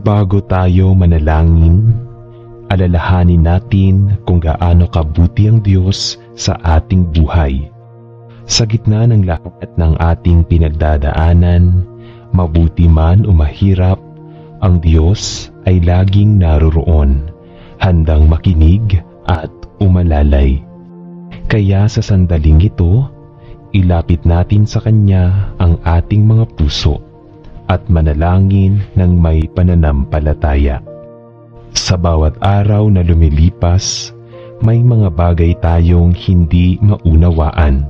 Bago tayo manalangin, alalahanin natin kung gaano kabuti ang Diyos sa ating buhay. Sa gitna ng lahat ng ating pinagdadaanan, mabuti man o mahirap, ang Diyos ay laging naroroon, handang makinig at umalalay. Kaya sa sandaling ito, ilapit natin sa Kanya ang ating mga puso at manalangin ng may pananampalataya. Sa bawat araw na lumilipas, may mga bagay tayong hindi maunawaan,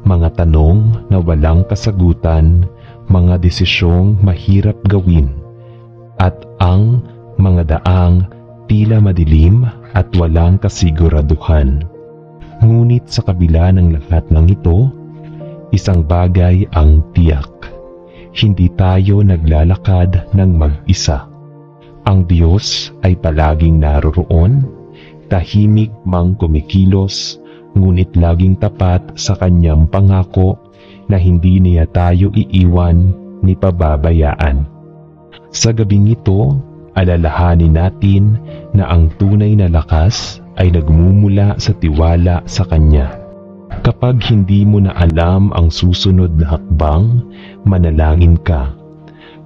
mga tanong na walang kasagutan, mga desisyong mahirap gawin, at ang mga daang tila madilim at walang kasiguraduhan. Ngunit sa kabila ng lahat ng ito, isang bagay ang tiyak. Hindi tayo naglalakad ng mag-isa. Ang Diyos ay palaging naroroon, tahimik mang kumikilos, ngunit laging tapat sa Kanyang pangako na hindi niya tayo iiwan ni pababayaan. Sa gabing ito, alalahanin natin na ang tunay na lakas ay nagmumula sa tiwala sa Kanya. Kapag hindi mo na alam ang susunod na hakbang, manalangin ka.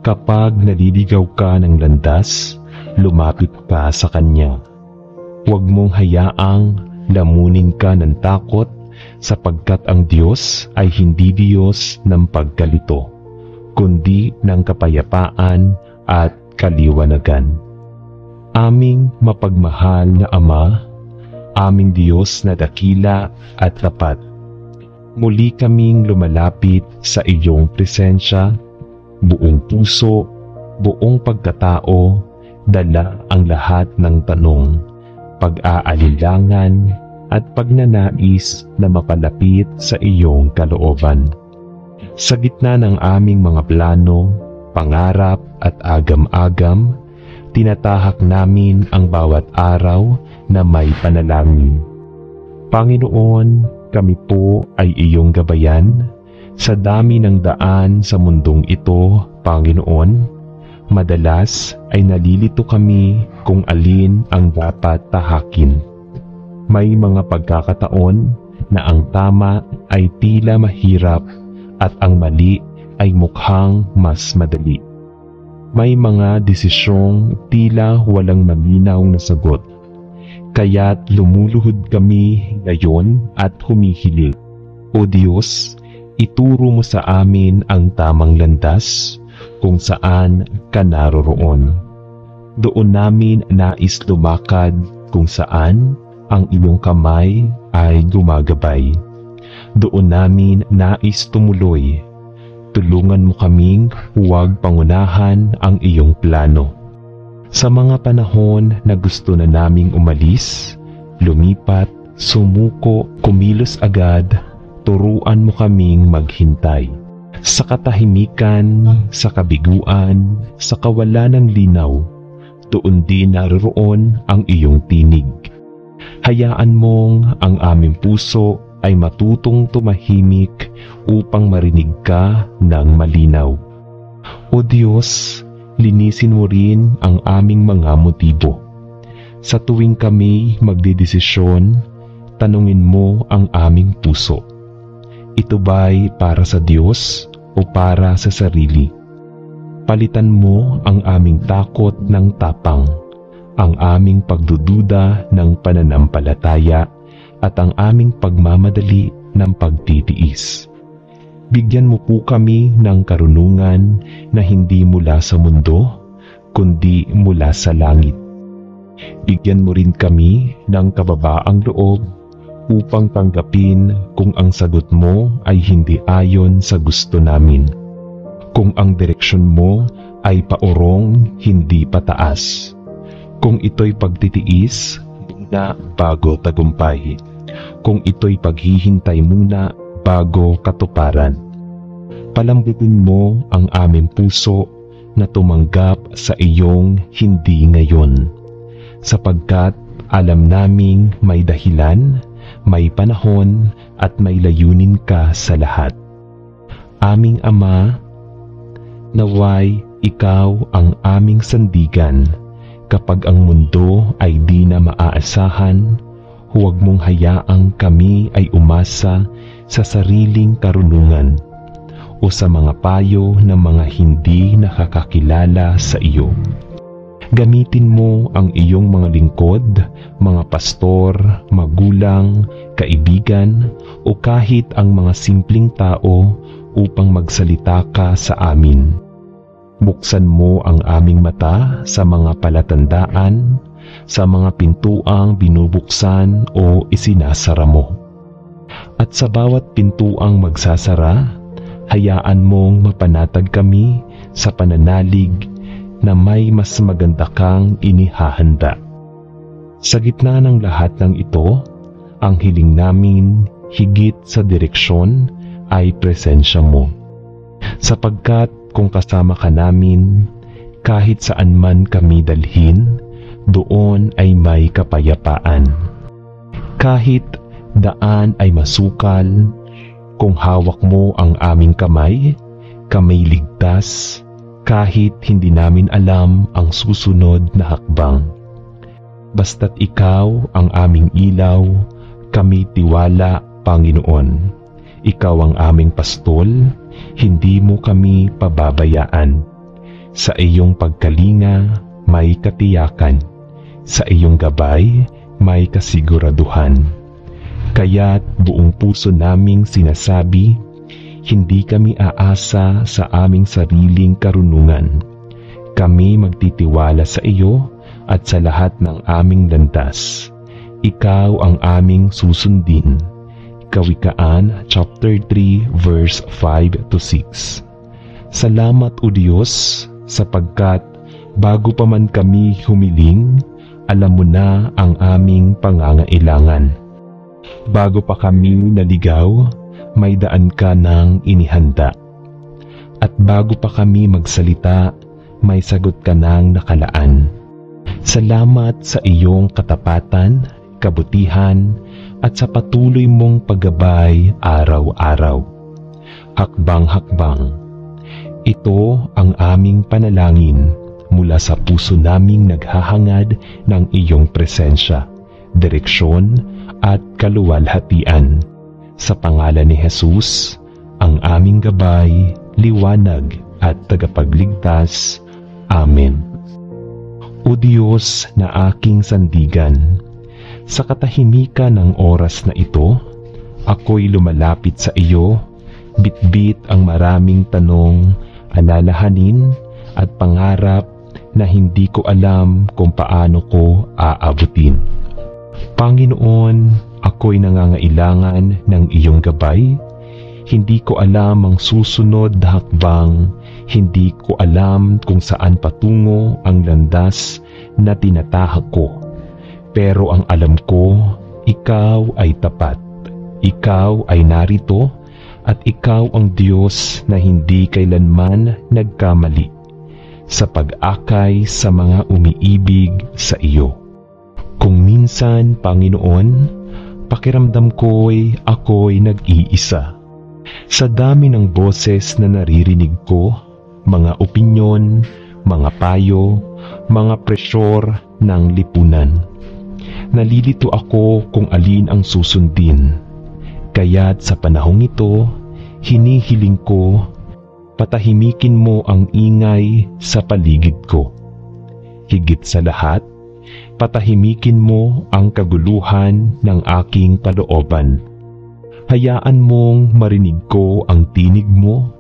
Kapag naliligaw ka ng landas, lumapit ka sa Kanya. Huwag mong hayaang lamunin ka ng takot, sapagkat ang Diyos ay hindi Diyos ng pagkalito, kundi ng kapayapaan at kaliwanagan. Aming mapagmahal na Ama, aming Diyos na dakila at tapat, muli kaming lumalapit sa iyong presensya, buong puso, buong pagkatao, dala ang lahat ng tanong, pag-aalilangan at pagnanais na mapalapit sa iyong kalooban. Sa gitna ng aming mga plano, pangarap at agam-agam, tinatahak namin ang bawat araw na may panalangin. Panginoon, kami po ay iyong gabayan. Sa dami ng daan sa mundong ito, Panginoon, madalas ay nalilito kami kung alin ang dapat tahakin. May mga pagkakataon na ang tama ay tila mahirap at ang mali ay mukhang mas madali. May mga desisyong tila walang malinaw na sagot. Kaya't lumuluhod kami ngayon at humihiling. O Diyos, ituro mo sa amin ang tamang landas kung saan ka naroroon. Doon namin nais lumakad kung saan ang iyong kamay ay gumagabay. Doon namin nais tumuloy. Tulungan mo kaming huwag pangunahan ang iyong plano. Sa mga panahon na gusto na naming umalis, lumipat, sumuko, kumilos agad, turuan mo kaming maghintay. Sa katahimikan, sa kabiguan, sa kawalan ng linaw, doon din naroroon ang iyong tinig. Hayaan mong ang aming puso ay matutong tumahimik upang marinig ka ng malinaw. O Diyos, linisin mo rin ang aming mga motibo. Sa tuwing kami magdedesisyon, tanungin mo ang aming puso. Ito ba'y para sa Diyos o para sa sarili? Palitan mo ang aming takot ng tapang, ang aming pagdududa ng pananampalataya, at ang aming pagmamadali ng pagtitiis. Bigyan mo po kami ng karunungan na hindi mula sa mundo, kundi mula sa langit. Bigyan mo rin kami ng kababaang loob upang tanggapin kung ang sagot mo ay hindi ayon sa gusto namin. Kung ang direksyon mo ay paurong, hindi pataas. Kung ito'y pagtitiis, muna bago tagumpay. Kung ito'y paghihintay muna bago katuparan. Palambutin mo ang aming puso na tumanggap sa iyong hindi ngayon, sapagkat alam naming may dahilan, may panahon at may layunin ka sa lahat. Aming Ama, naway ikaw ang aming sandigan. Kapag ang mundo ay di na maaasahan, huwag mong hayaang kami ay umasa sa sariling karunungan o sa mga payo ng mga hindi nakakakilala sa iyo. Gamitin mo ang iyong mga lingkod, mga pastor, magulang, kaibigan, o kahit ang mga simpleng tao upang magsalita ka sa amin. Buksan mo ang aming mata sa mga palatandaan, sa mga pintuang binubuksan o isinasara mo. At sa bawat pintuang magsasara, hayaan mong mapanatag kami sa pananalig na may mas maganda kang inihahanda. Sa gitna ng lahat ng ito, ang hiling namin higit sa direksyon ay presensya mo. Sapagkat kung kasama ka namin, kahit saan man kami dalhin, doon ay may kapayapaan. Kahit daan ay masukal, kung hawak mo ang aming kamay, kami ligtas, kahit hindi namin alam ang susunod na hakbang. Basta't ikaw ang aming ilaw, kami tiwala, Panginoon. Ikaw ang aming pastol, hindi mo kami pababayaan. Sa iyong pagkalinga may katiyakan, sa iyong gabay may kasiguraduhan. Kaya't buong puso naming sinasabi, hindi kami aasa sa aming sariling karunungan. Kami magtitiwala sa iyo at sa lahat ng aming landas. Ikaw ang aming susundin. Kawikaan chapter 3 verse 5 to 6. Salamat o Diyos, sapagkat bago pa man kami humiling, alam mo na ang aming pangangailangan. Bago pa kami naligaw, may daan ka nang inihanda. At bago pa kami magsalita, may sagot ka nang nakalaan. Salamat sa iyong katapatan, kabutihan, at sa patuloy mong paggabay araw-araw. Hakbang-hakbang. Ito ang aming panalangin mula sa puso naming naghahangad ng iyong presensya, direksyon at kaluwalhatian. Sa pangalan ni Jesus, ang aming gabay, liwanag at tagapagligtas. Amen. O Diyos na aking sandigan, sa katahimikan ng oras na ito, ako'y lumalapit sa iyo, bitbit ang maraming tanong, alalahanin at pangarap na hindi ko alam kung paano ko aabutin. Panginoon, ako'y nangangailangan ng iyong gabay. Hindi ko alam ang susunod na hakbang, hindi ko alam kung saan patungo ang landas na tinatahak ko. Pero ang alam ko, ikaw ay tapat, ikaw ay narito, at ikaw ang Diyos na hindi kailanman nagkamali sa pag-akay sa mga umiibig sa iyo. Kung minsan, Panginoon, pakiramdam ko'y ako'y nag-iisa. Sa dami ng boses na naririnig ko, mga opinyon, mga payo, mga presyor ng lipunan. Nalilito ako kung alin ang susundin. Kaya't sa panahong ito, hinihiling ko, patahimikin mo ang ingay sa paligid ko. Higit sa lahat, patahimikin mo ang kaguluhan ng aking kalooban. Hayaan mong marinig ko ang tinig mo,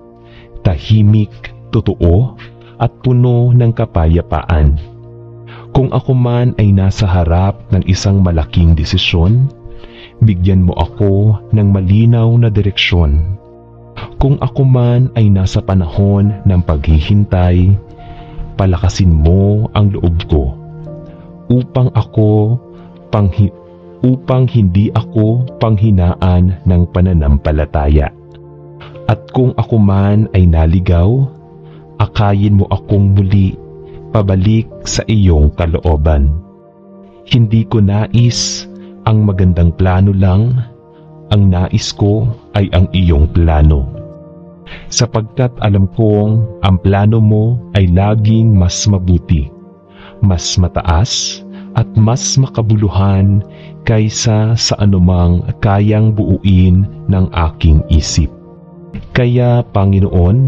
tahimik, totoo, at puno ng kapayapaan. Kung ako man ay nasa harap ng isang malaking desisyon, bigyan mo ako ng malinaw na direksyon. Kung ako man ay nasa panahon ng paghihintay, palakasin mo ang loob ko upang hindi ako panghinaan ng pananampalataya. At kung ako man ay naligaw, akayin mo akong muli pabalik sa iyong kalooban. Hindi ko nais ang magandang plano lang, ang nais ko ay ang iyong plano. sapagkat alam kong ang plano mo ay laging mas mabuti, mas mataas at mas makabuluhan kaysa sa anumang kayang buuin ng aking isip. Kaya Panginoon,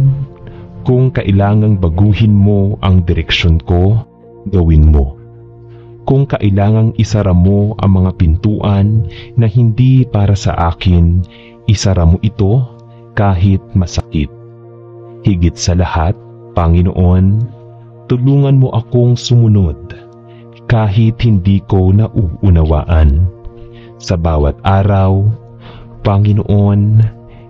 kung kailangang baguhin mo ang direksyon ko, gawin mo. Kung kailangang isara mo ang mga pintuan na hindi para sa akin, isara mo ito kahit masakit. Higit sa lahat, Panginoon, tulungan mo akong sumunod kahit hindi ko nauunawaan. Sa bawat araw, Panginoon,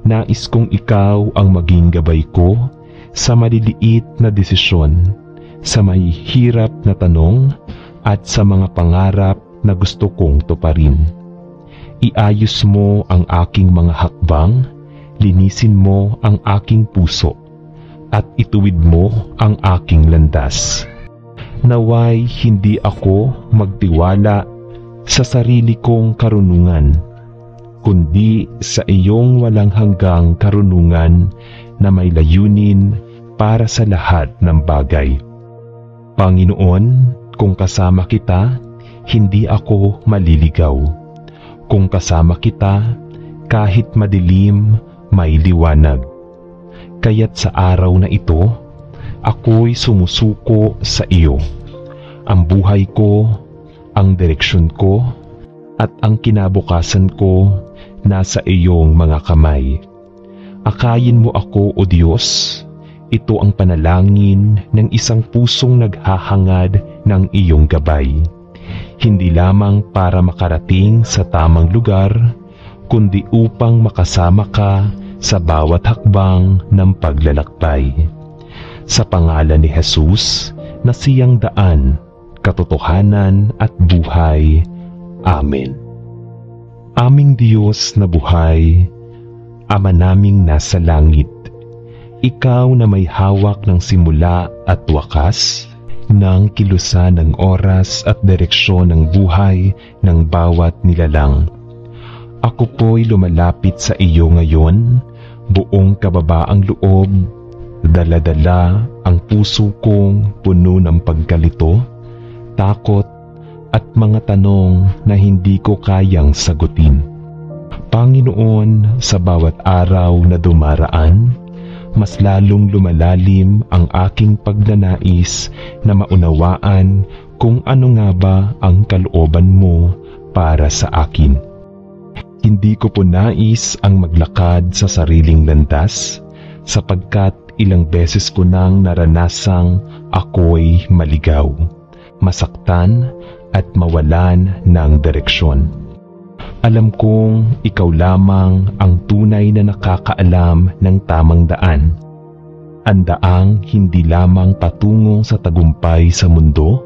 nais kong ikaw ang maging gabay ko sa maliliit na desisyon, sa mahihirap na tanong, at sa mga pangarap na gusto kong tuparin. Iayos mo ang aking mga hakbang, linisin mo ang aking puso, at ituwid mo ang aking landas. Naway hindi ako magtiwala sa sarili kong karunungan, kundi sa iyong walang hanggang karunungan na may layunin para sa lahat ng bagay. Panginoon, kung kasama kita, hindi ako maliligaw. Kung kasama kita, kahit madilim, may liwanag. Kaya't sa araw na ito, ako'y sumusuko sa iyo. Ang buhay ko, ang direksyon ko, at ang kinabukasan ko nasa iyong mga kamay. Akayin mo ako, O Diyos. Ito ang panalangin ng isang pusong naghahangad ng iyong gabay. Hindi lamang para makarating sa tamang lugar, kundi upang makasama ka sa bawat hakbang ng paglalakbay. Sa pangalan ni Jesus, na siyang daan, katotohanan at buhay. Amen. Aming Diyos na buhay, Ama naming nasa langit, Ikaw na may hawak ng simula at wakas, ng kilusan ng oras at direksyon ng buhay ng bawat nilalang. Ako po'y lumalapit sa iyo ngayon, buong kababaang loob, dala-dala ang puso kong puno ng pagkalito, takot at mga tanong na hindi ko kayang sagutin. Panginoon, sa bawat araw na dumaraan, mas lalong lumalalim ang aking pagnanais na maunawaan kung ano nga ba ang kalooban mo para sa akin. Hindi ko po nais ang maglakad sa sariling landas, sapagkat ilang beses ko nang naranasang ako'y maligaw, masaktan at mawalan ng direksyon. Alam kong ikaw lamang ang tunay na nakakaalam ng tamang daan. Ang daang hindi lamang patungong sa tagumpay sa mundo,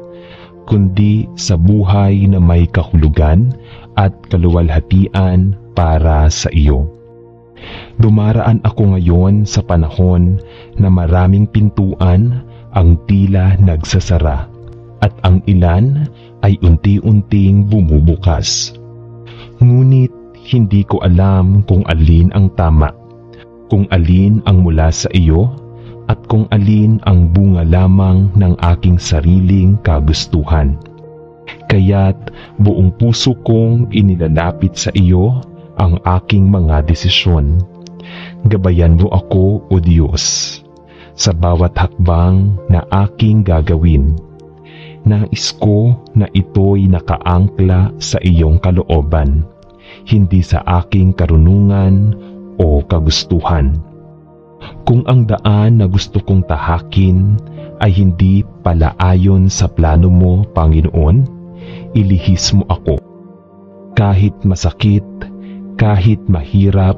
kundi sa buhay na may kahulugan at kaluwalhatian para sa iyo. Dumaraan ako ngayon sa panahon na maraming pintuan ang tila nagsasara at ang ilan ay unti-unting bumubukas. Ngunit hindi ko alam kung alin ang tama, kung alin ang mula sa iyo, at kung alin ang bunga lamang ng aking sariling kagustuhan. Kaya't buong puso kong inilalapit sa iyo ang aking mga desisyon. Gabayan mo ako, O Diyos, sa bawat hakbang na aking gagawin. Nais ko na ito'y nakaangkla sa iyong kalooban, hindi sa aking karunungan o kagustuhan. Kung ang daan na gusto kong tahakin ay hindi pala ayon sa plano mo, Panginoon, ilihis mo ako. Kahit masakit, kahit mahirap,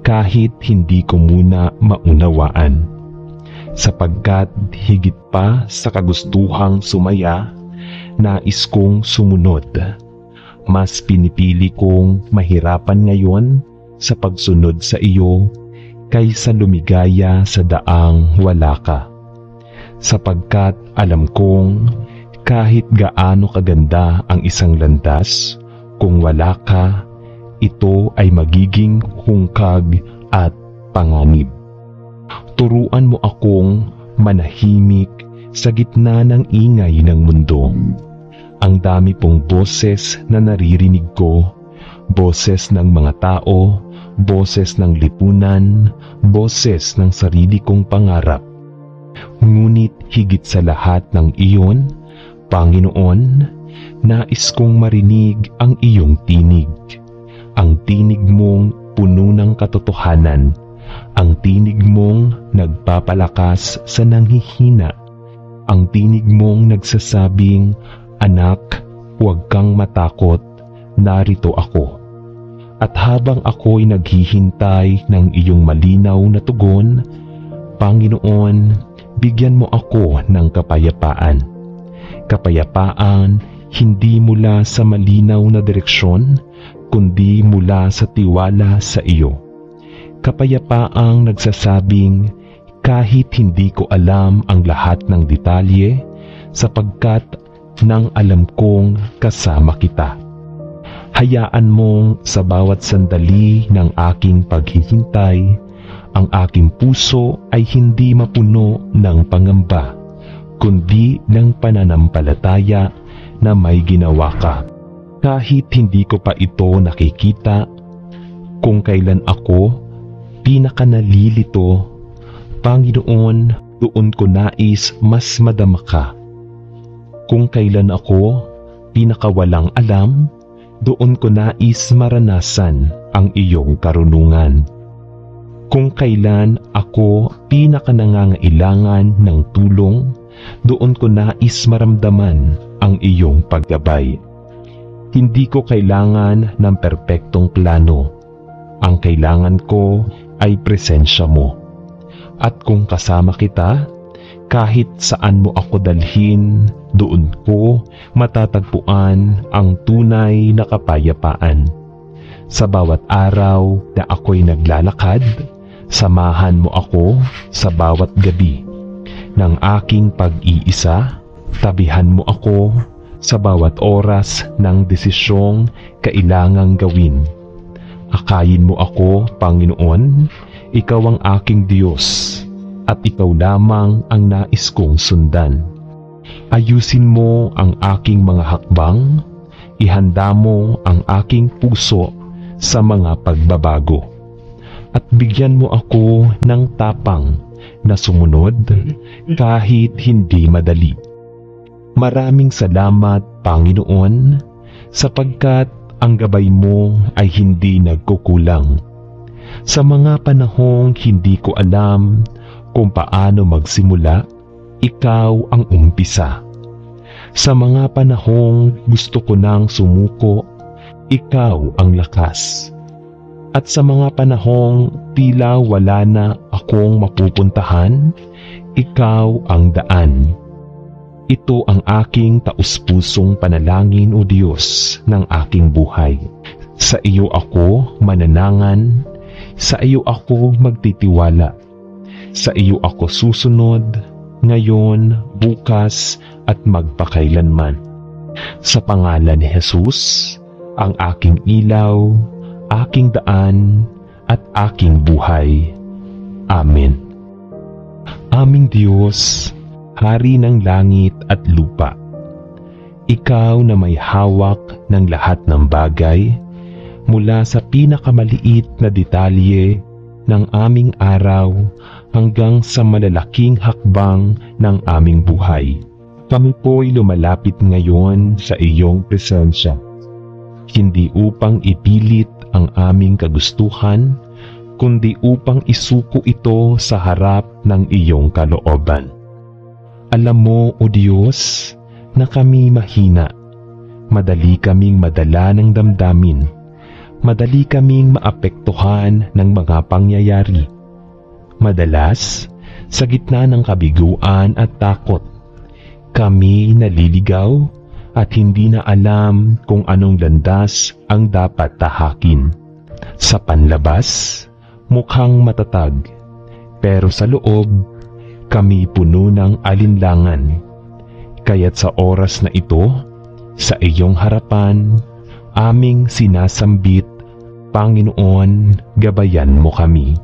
kahit hindi ko muna maunawaan. Sapagkat higit pa sa kagustuhang sumaya, nais kong sumunod. Mas pinipili kong mahirapan ngayon sa pagsunod sa iyo kaysa lumigaya sa daang wala ka. Sapagkat alam kong kahit gaano kaganda ang isang landas, kung wala ka, ito ay magiging hungkag at panganib. turuan mo akong manahimik sa gitna ng ingay ng mundo. Ang dami pong boses na naririnig ko, boses ng mga tao, boses ng lipunan, boses ng sarili kong pangarap. Ngunit higit sa lahat ng iyon, Panginoon, nais kong marinig ang iyong tinig. Ang tinig mong puno ng katotohanan, ang tinig mong nagpapalakas sa nanghihina, ang tinig mong nagsasabing, "Anak, huwag kang matakot, narito ako." At habang ako'y naghihintay ng iyong malinaw na tugon, Panginoon, bigyan mo ako ng kapayapaan. Kapayapaan hindi mula sa malinaw na direksyon, kundi mula sa tiwala sa iyo. Kapayapaang nagsasabing, kahit hindi ko alam ang lahat ng detalye, sapagkat nang alam kong kasama kita. Hayaan mong sa bawat sandali ng aking paghihintay, ang aking puso ay hindi mapuno ng pangamba, kundi ng pananampalataya na may ginawa ka. Kahit hindi ko pa ito nakikita, kung kailan ako pinakanalilito, Panginoon, doon ko nais mas madama ka. Kung kailan ako pinakawalang alam, doon ko nais maranasan ang iyong karunungan. Kung kailan ako pinakanangangailangan ng tulong, doon ko nais maramdaman ang iyong paggabay. Hindi ko kailangan ng perpektong plano. Ang kailangan ko ay presensya mo. At kung kasama kita, kahit saan mo ako dalhin, doon ko matatagpuan ang tunay na kapayapaan. Sa bawat araw na ako'y naglalakad, samahan mo ako sa bawat gabi ng aking pag-iisa, tabihan mo ako sa bawat oras ng desisyong kailangang gawin. Akayin mo ako, Panginoon, ikaw ang aking Diyos, at ikaw lamang ang nais kong sundan. Ayusin mo ang aking mga hakbang, ihanda mo ang aking puso sa mga pagbabago, at bigyan mo ako ng tapang na sumunod kahit hindi madali. Maraming salamat, Panginoon, sapagkat ang gabay mo ay hindi nagkukulang. Sa mga panahong hindi ko alam kung paano magsimula, ikaw ang umpisa. Sa mga panahong gusto ko nang sumuko, ikaw ang lakas. At sa mga panahong tila wala na akong mapupuntahan, ikaw ang daan. Ito ang aking taus-pusong panalangin, O Diyos, ng aking buhay. Sa iyo ako mananangan, sa iyo ako magtitiwala. Sa iyo ako susunod, ngayon, bukas, at magpakailanman. Sa pangalan ni Jesus, ang aking ilaw, aking daan, at aking buhay. Amen. Aming Diyos, Hari ng langit at lupa, ikaw na may hawak ng lahat ng bagay, mula sa pinakamaliit na detalye ng aming araw hanggang sa malalaking hakbang ng aming buhay. Kami po'y lumalapit ngayon sa iyong presensya, hindi upang ipilit ang aming kagustuhan, kundi upang isuko ito sa harap ng iyong kalooban. Alam mo, O Diyos, na kami mahina. Madali kaming madala ng damdamin. Madali kaming maapektuhan ng mga pangyayari. Madalas, sa gitna ng kabiguan at takot, kami naliligaw at hindi na alam kung anong landas ang dapat tahakin. Sa panlabas, mukhang matatag, pero sa loob, kami puno ng alinlangan. Kaya't sa oras na ito, sa iyong harapan, aming sinasambit, Panginoon, gabayan mo kami.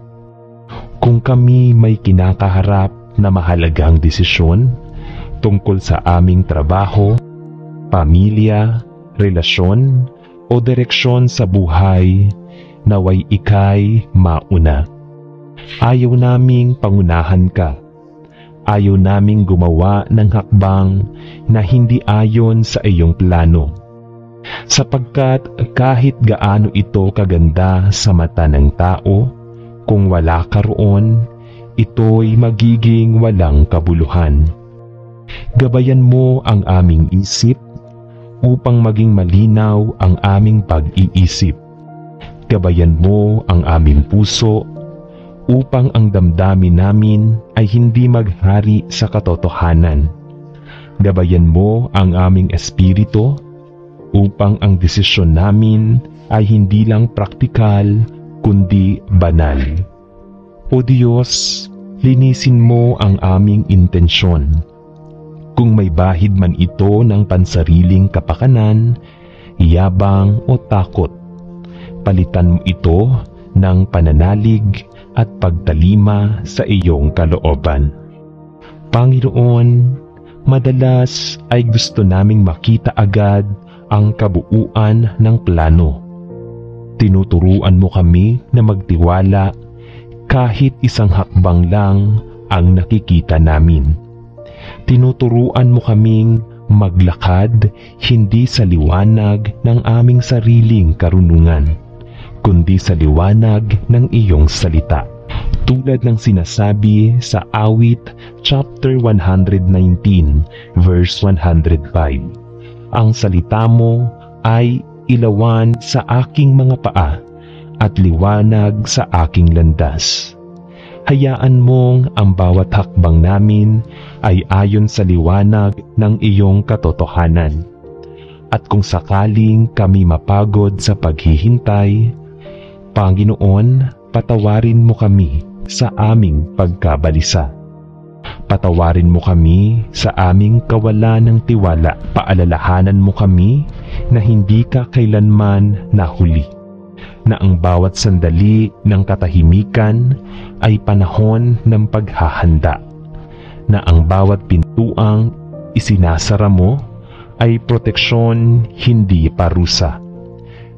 Kung kung kami may kinakaharap na mahalagang desisyon tungkol sa aming trabaho, pamilya, relasyon o direksyon sa buhay, naway ika'y mauna. Ayaw naming pangunahan ka. Ayaw naming gumawa ng hakbang na hindi ayon sa iyong plano. Sapagkat kahit gaano ito kaganda sa mata ng tao, kung wala ka roon, ito'y magiging walang kabuluhan. Gabayan mo ang aming isip upang maging malinaw ang aming pag-iisip. Gabayan mo ang aming puso upang ang damdamin namin ay hindi maghari sa katotohanan. Gabayan mo ang aming espiritu upang ang desisyon namin ay hindi lang praktikal kundi banal. O Diyos, linisin mo ang aming intensyon. Kung may bahid man ito ng pansariling kapakanan, yabang o takot, palitan mo ito ng pananalig at pagtalima sa iyong kalooban. Panginoon, madalas ay gusto naming makita agad ang kabuuan ng plano. Tinuturuan mo kami na magtiwala kahit isang hakbang lang ang nakikita namin. Tinuturuan mo kaming maglakad hindi sa liwanag ng aming sariling karunungan, kundi sa liwanag ng iyong salita. Tulad ng sinasabi sa Awit chapter 119 verse 105, ang salita mo ay ilawan sa aking mga paa at liwanag sa aking landas. Hayaan mong ang bawat hakbang namin ay ayon sa liwanag ng iyong katotohanan. At kung sakaling kami mapagod sa paghihintay, Panginoon, patawarin mo kami sa aming pagkabalisa. Patawarin mo kami sa aming kawalan ng tiwala. Paalalahanan mo kami na hindi ka kailanman nahuli, na ang bawat sandali ng katahimikan ay panahon ng paghahanda, na ang bawat pintuang isinasara mo ay proteksyon, hindi parusa,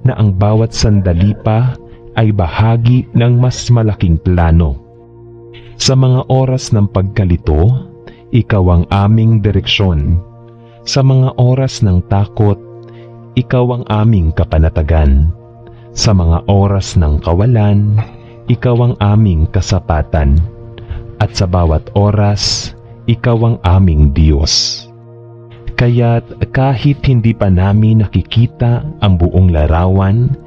na ang bawat sandali pa ay bahagi ng mas malaking plano. Sa mga oras ng pagkalito, ikaw ang aming direksyon. Sa mga oras ng takot, ikaw ang aming kapanatagan. Sa mga oras ng kawalan, ikaw ang aming kasapatan. At sa bawat oras, ikaw ang aming Diyos. Kaya't kahit hindi pa namin nakikita ang buong larawan,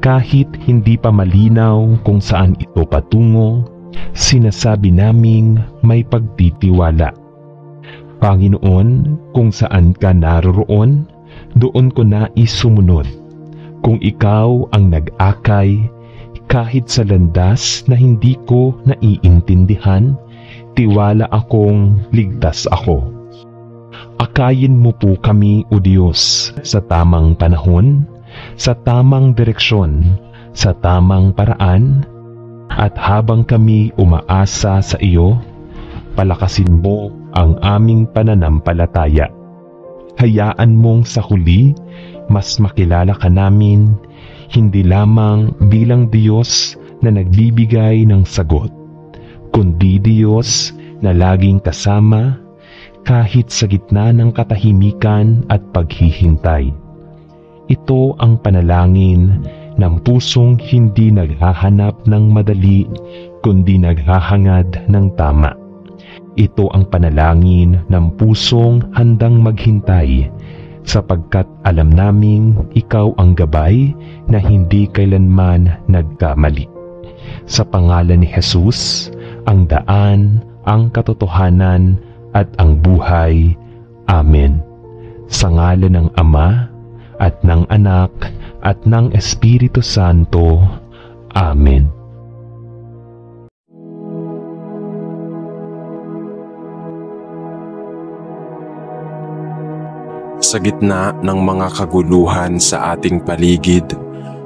kahit hindi pa malinaw kung saan ito patungo, sinasabi naming may pagtitiwala. Panginoon, kung saan ka naroroon, doon ko nais sumunod. Kung ikaw ang nag-akay, kahit sa landas na hindi ko naiintindihan, tiwala akong ligtas ako. Akayin mo po kami, O Diyos, sa tamang panahon, sa tamang direksyon, sa tamang paraan, at habang kami umaasa sa iyo, palakasin mo ang aming pananampalataya. Hayaan mong sa huli, mas makilala ka namin, hindi lamang bilang Diyos na nagbibigay ng sagot, kundi Diyos na laging kasama kahit sa gitna ng katahimikan at paghihintay. Ito ang panalangin ng pusong hindi naghahanap ng madali, kundi naghahangad ng tama. Ito ang panalangin ng pusong handang maghintay, sapagkat alam naming ikaw ang gabay na hindi kailanman nagkamali. Sa pangalan ni Jesus, ang daan, ang katotohanan, at ang buhay. Amen. Sa ngalan ng Ama, at ng Anak, at ng Espiritu Santo. Amen. Sa gitna ng mga kaguluhan sa ating paligid,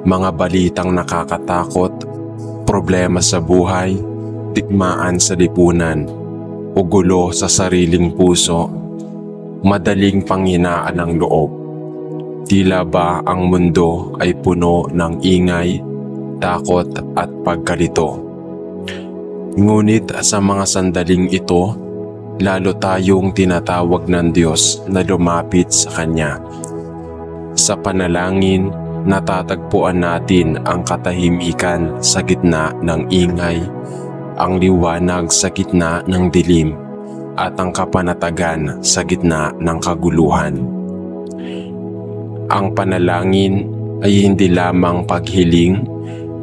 mga balitang nakakatakot, problema sa buhay, digmaan sa lipunan o gulo sa sariling puso, madaling panghinaan ng loob. Tila ba ang mundo ay puno ng ingay, takot at pagkalito. Ngunit sa mga sandaling ito, lalo tayong tinatawag ng Diyos na lumapit sa Kanya. Sa panalangin, natatagpuan natin ang katahimikan sa gitna ng ingay, ang liwanag sa gitna ng dilim, at ang kapanatagan sa gitna ng kaguluhan. Ang panalangin ay hindi lamang paghiling,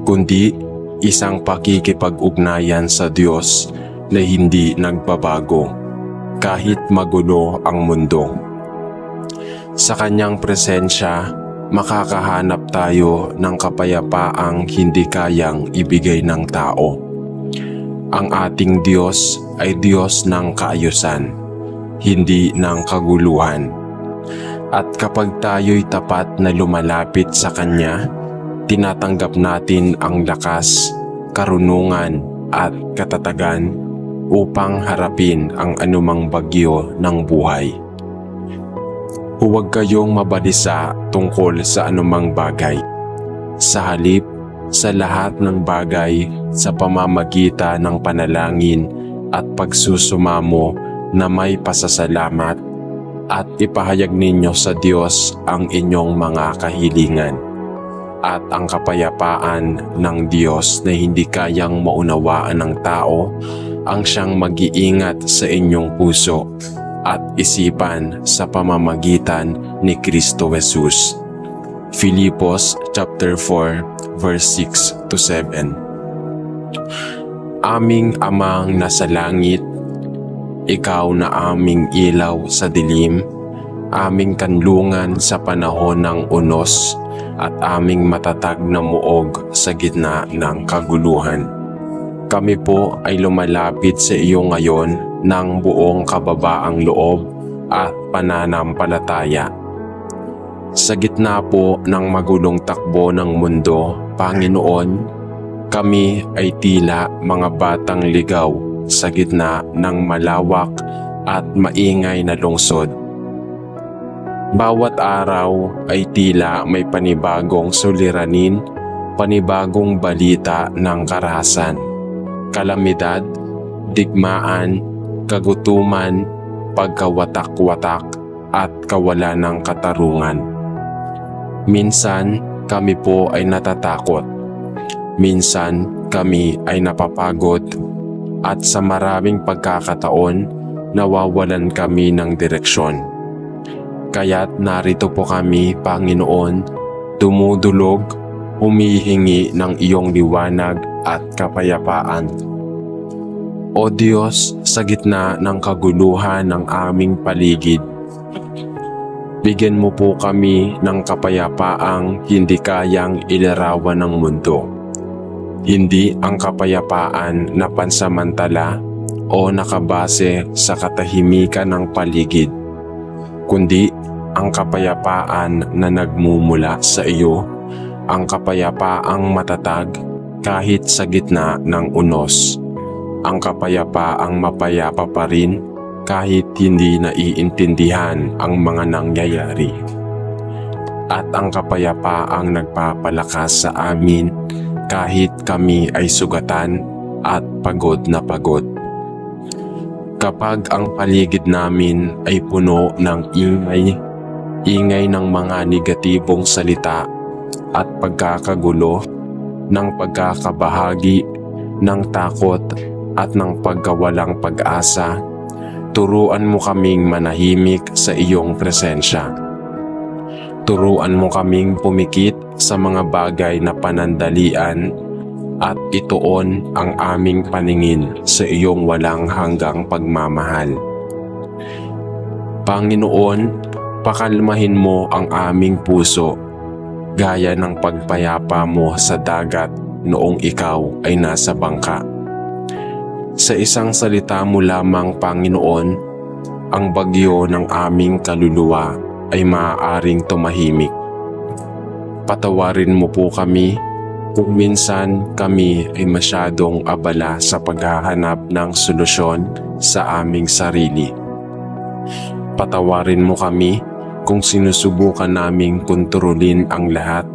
kundi isang pakikipag-ugnayan sa Diyos na hindi nagbabago kahit magulo ang mundo. Sa Kanyang presensya, makakahanap tayo ng kapayapaang hindi kayang ibigay ng tao. Ang ating Diyos ay Diyos ng kaayusan, hindi ng kaguluhan. At kapag tayo'y tapat na lumalapit sa Kanya, tinatanggap natin ang lakas, karunungan at katatagan upang harapin ang anumang bagyo ng buhay. Huwag kayong mabalisa tungkol sa anumang bagay. Sa halip, sa lahat ng bagay sa pamamagitan ng panalangin at pagsusumamo na may pasasalamat, at ipahayag ninyo sa Diyos ang inyong mga kahilingan. At ang kapayapaan ng Diyos na hindi kayang maunawaan ng tao ang siyang mag-iingat sa inyong puso at isipan sa pamamagitan ni Kristo Jesus. Filipos chapter 4 verse 6 to 7. Aming Amang nasa langit, Ikaw na aming ilaw sa dilim, aming kanlungan sa panahon ng unos, at aming matatag na muog sa gitna ng kaguluhan. Kami po ay lumalapit sa iyo ngayon ng buong kababaang loob at pananampalataya. Sa gitna po ng magulong takbo ng mundo, Panginoon, kami ay tila mga batang ligaw sa gitna ng malawak at maingay na lungsod. Bawat araw ay tila may panibagong suliranin, panibagong balita ng karahasan, kalamidad, digmaan, kagutuman, pagkawatak-watak at kawalan ng katarungan. Minsan kami po ay natatakot, minsan kami ay napapagod, at sa maraming pagkakataon, nawawalan kami ng direksyon. Kaya't narito po kami, Panginoon, dumudulog, humihingi ng iyong liwanag at kapayapaan. O Diyos, sa gitna ng kaguluhan ng aming paligid, bigyan mo po kami ng kapayapaang hindi kayang ilarawan ng mundo. Hindi ang kapayapaan na pansamantala o nakabase sa katahimikan ng paligid, kundi ang kapayapaan na nagmumula sa iyo, ang kapayapaang matatag kahit sa gitna ng unos, ang kapayapaang mapayapa pa rin kahit hindi naiintindihan ang mga nangyayari, at ang kapayapaang nagpapalakas sa amin kahit kami ay sugatan at pagod na pagod. Kapag ang paligid namin ay puno ng ingay ng mga negatibong salita at pagkakagulo, ng pagkakabahagi, ng takot at ng pagkawalang pag-asa, turuan mo kaming manahimik sa iyong presensya. Turuan mo kaming pumikit sa mga bagay na panandalian at ituon ang aming paningin sa iyong walang hanggang pagmamahal. Panginoon, pakalmahin mo ang aming puso gaya ng pagpayapa mo sa dagat noong ikaw ay nasa bangka. Sa isang salita mo lamang, Panginoon, ang bagyo ng aming kaluluwa ay maaaring tumahimik. Patawarin mo po kami Kung minsan kami ay masyadong abala sa paghahanap ng solusyon sa aming sarili, patawarin mo kami kung sinusubukan naming kontrolin ang lahat,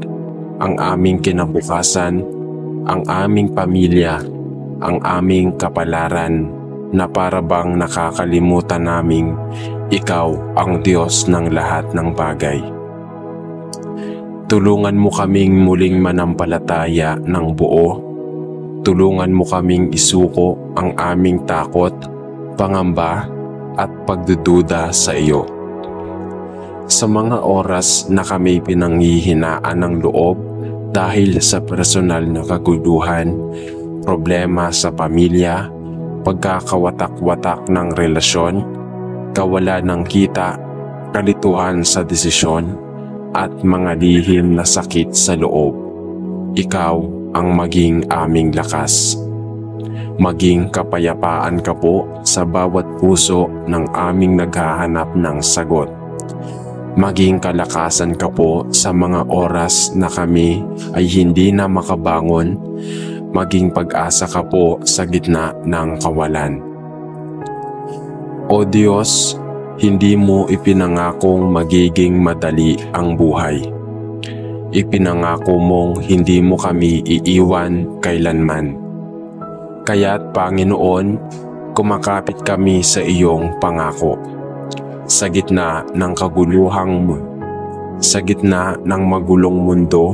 ang aming kinabukasan, ang aming pamilya, ang aming kapalaran, na para bang nakakalimutan naming ikaw ang Diyos ng lahat ng bagay. Tulungan mo kaming muling manampalataya ng buo. Tulungan mo kaming isuko ang aming takot, pangamba at pagdududa sa iyo. Sa mga oras na kami pinanghihinaan ng loob dahil sa personal na kaguluhan, problema sa pamilya, pagkakawatak-watak ng relasyon, kawalan ng kita, kalituhan sa desisyon, at mga lihim na sakit sa loob, ikaw ang maging aming lakas. Maging kapayapaan ka po sa bawat puso ng aming naghahanap ng sagot. Maging kalakasan ka po sa mga oras na kami ay hindi na makabangon. Maging pag-asa ka po sa gitna ng kawalan. O Diyos, hindi mo ipinangakong magiging madali ang buhay. Ipinangako mong hindi mo kami iiwan kailanman. Kaya't Panginoon, kumakapit kami sa iyong pangako. Sa gitna ng sa gitna ng magulong mundo,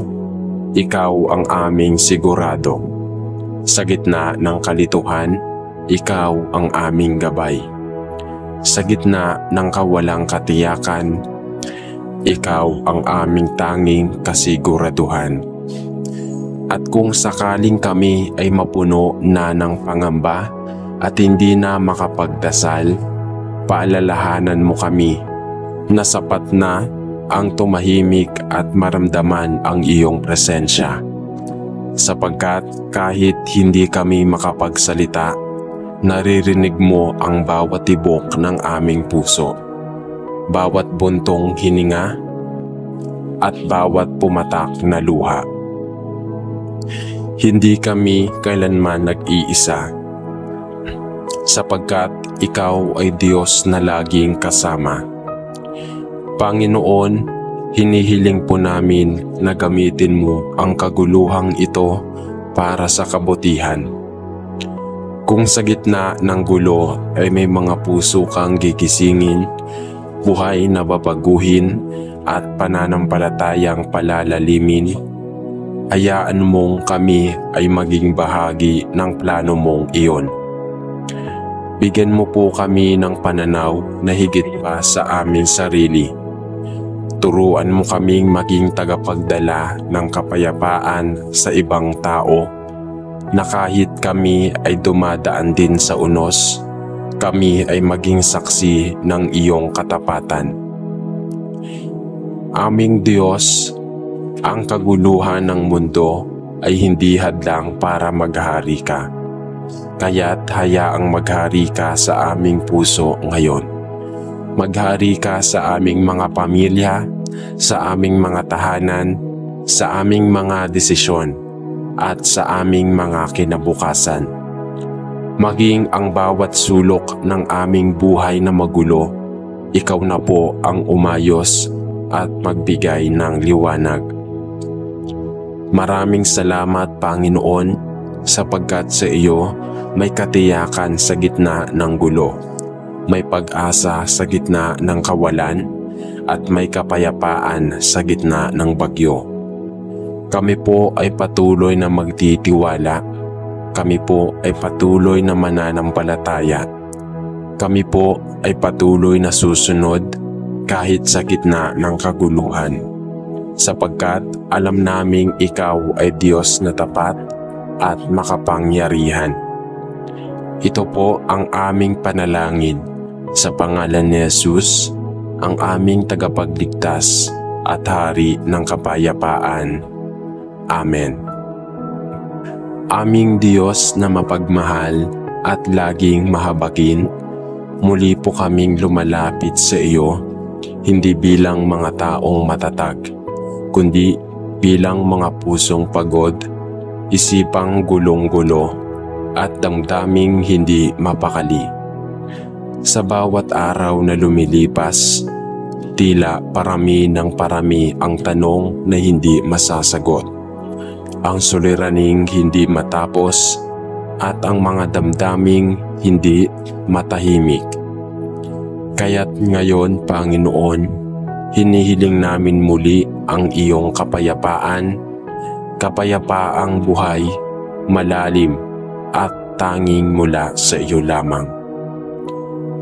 ikaw ang aming sigurado. Sa gitna ng kalituhan, ikaw ang aming gabay. Sa gitna ng kawalang katiyakan, ikaw ang aming tanging kasiguraduhan. At kung sakaling kami ay mapuno na ng pangamba at hindi na makapagdasal, paalalahanan mo kami na sapat na ang tumahimik at maramdaman ang iyong presensya. Sapagkat kahit hindi kami makapagsalita, naririnig mo ang bawat tibok ng aming puso, bawat buntong hininga, at bawat pumatak na luha. Hindi kami kailanman nag-iisa, sapagkat ikaw ay Diyos na laging kasama. Panginoon, hinihiling po namin na gamitin mo ang kaguluhang ito para sa kabutihan. Kung sa gitna ng gulo ay may mga puso kang gigisingin, buhay na babaguhin at pananampalatayang palalalimin, hayaan mong kami ay maging bahagi ng plano mong iyon. Bigyan mo po kami ng pananaw na higit pa sa aming sarili. Turuan mo kaming maging tagapagdala ng kapayapaan sa ibang tao, na kahit kami ay dumadaan din sa unos, kami ay maging saksi ng iyong katapatan. Aming Diyos, ang kaguluhan ng mundo ay hindi hadlang para maghari ka. Kaya't hayaang maghari ka sa aming puso ngayon. Maghari ka sa aming mga pamilya, sa aming mga tahanan, sa aming mga desisyon, at sa aming mga kinabukasan. Maging ang bawat sulok ng aming buhay na magulo, ikaw na po ang umayos at magbigay ng liwanag. Maraming salamat, Panginoon, sapagkat sa iyo may katiyakan sa gitna ng gulo, may pag-asa sa gitna ng kawalan, at may kapayapaan sa gitna ng bagyo. Kami po ay patuloy na magtitiwala. Kami po ay patuloy na mananampalataya. Kami po ay patuloy na susunod kahit sa gitna ng kaguluhan, sapagkat alam naming ikaw ay Diyos na tapat at makapangyarihan. Ito po ang aming panalangin sa pangalan ni Jesus, ang aming tagapagligtas at Hari ng kapayapaan. Amen. Aming Diyos na mapagmahal at laging mahabagin, muli po kaming lumalapit sa iyo, hindi bilang mga taong matatag, kundi bilang mga pusong pagod, isipang gulong-gulo at damdaming hindi mapakali. Sa bawat araw na lumilipas, tila parami ng parami ang tanong na hindi masasagot, ang suliraning hindi matapos at ang mga damdaming hindi matahimik. Kaya't ngayon, Panginoon, hinihiling namin muli ang iyong kapayapaan, kapayapaang buhay, malalim at tanging mula sa iyo lamang.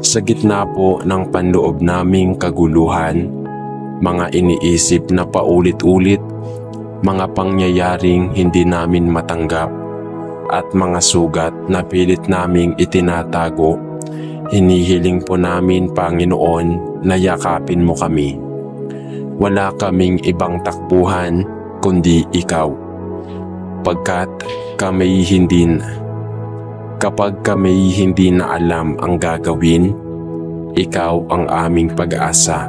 Sa gitna po ng panloob naming kaguluhan, mga iniisip na paulit-ulit, mga pangyayaring hindi namin matanggap, at mga sugat na pilit naming itinatago, hinihiling po namin, Panginoon, na yakapin mo kami. Wala kaming ibang takbuhan kundi ikaw. Kapag kami hindi na alam ang gagawin, ikaw ang aming pag-asa.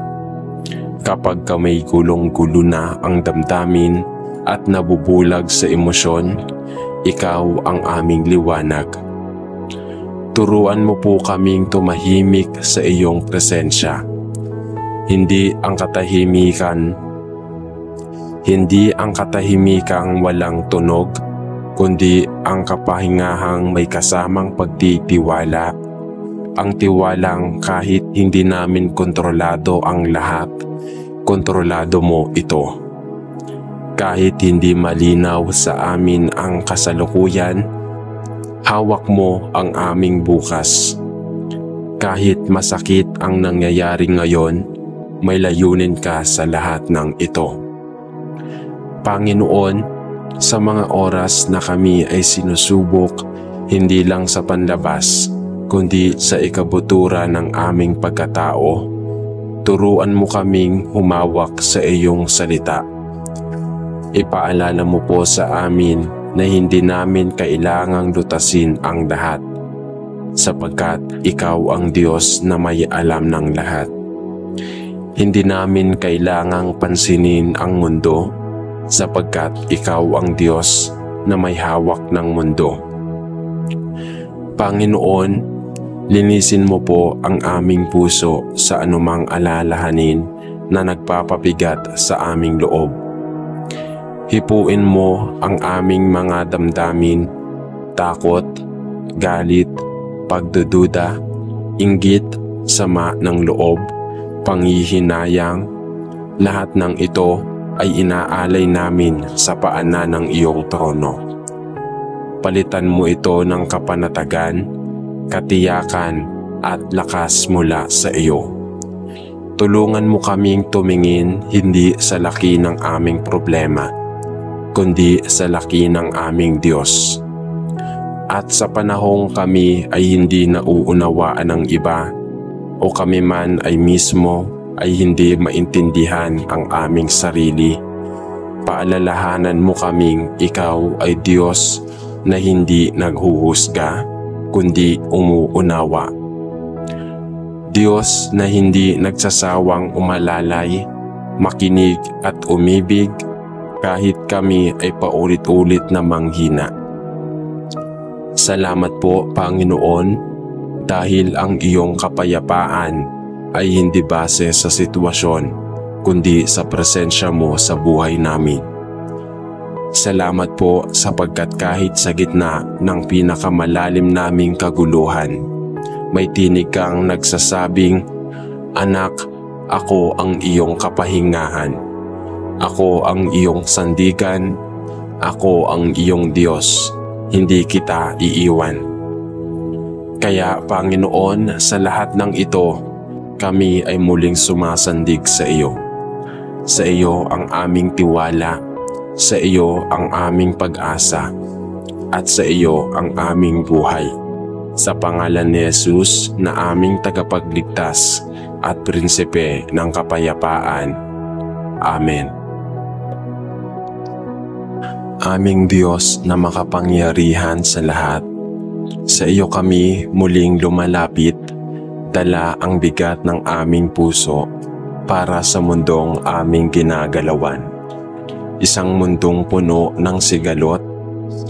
Kapag kami gulong-gulo na ang damdamin at nabubulag sa emosyon, ikaw ang aming liwanag. Turuan mo po kaming tumahimik sa iyong presensya. Hindi ang katahimikang walang tunog, kundi ang kapahingahang may kasamang pagtitiwala. Ang tiwalang kahit hindi namin kontrolado ang lahat, kontrolado mo ito. Kahit hindi malinaw sa amin ang kasalukuyan, hawak mo ang aming bukas. Kahit masakit ang nangyayari ngayon, may layunin ka sa lahat ng ito. Panginoon, sa mga oras na kami ay sinusubok, hindi lang sa panlabas, kundi sa ikabutura ng aming pagkatao, turuan mo kaming humawak sa iyong salita. Ipaalala mo po sa amin na hindi namin kailangang lutasin ang lahat, sapagkat ikaw ang Diyos na may alam ng lahat. Hindi namin kailangang pansinin ang mundo, sapagkat ikaw ang Diyos na may hawak ng mundo. Panginoon, linisin mo po ang aming puso sa anumang alalahanin na nagpapabigat sa aming loob. Hipuin mo ang aming mga damdamin, takot, galit, pagdududa, inggit, sama ng loob, panghihinayang. Lahat ng ito ay inaalay namin sa paanan ng iyong trono. Palitan mo ito ng kapanatagan, katiyakan at lakas mula sa iyo. Tulungan mo kaming tumingin hindi sa laki ng aming problema, kundi sa laki ng aming Diyos. At sa panahong kami ay hindi nauunawaan ng iba, o kami man ay mismo ay hindi maintindihan ang aming sarili, paalalahanan mo kaming ikaw ay Diyos na hindi naghuhusga, kundi umuunawa. Diyos na hindi nagsasawang umalalay, makinig at umibig kahit kami ay paulit-ulit na manghina. Salamat po, Panginoon, dahil ang iyong kapayapaan ay hindi base sa sitwasyon, kundi sa presensya mo sa buhay namin. Salamat po sapagkat kahit sa gitna ng pinakamalalim naming kaguluhan, may tinig kang nagsasabing, "Anak, ako ang iyong kapahingahan. Ako ang iyong sandigan, ako ang iyong Diyos, hindi kita iiwan." Kaya Panginoon, sa lahat ng ito, kami ay muling sumasandig sa iyo. Sa iyo ang aming tiwala, sa iyo ang aming pag-asa, at sa iyo ang aming buhay. Sa pangalan ni Jesus na aming tagapagligtas at prinsipe ng kapayapaan. Amen. Aming Diyos na makapangyarihan sa lahat, sa iyo kami muling lumalapit, dala ang bigat ng aming puso para sa mundong aming ginagalawan. Isang mundong puno ng sigalot,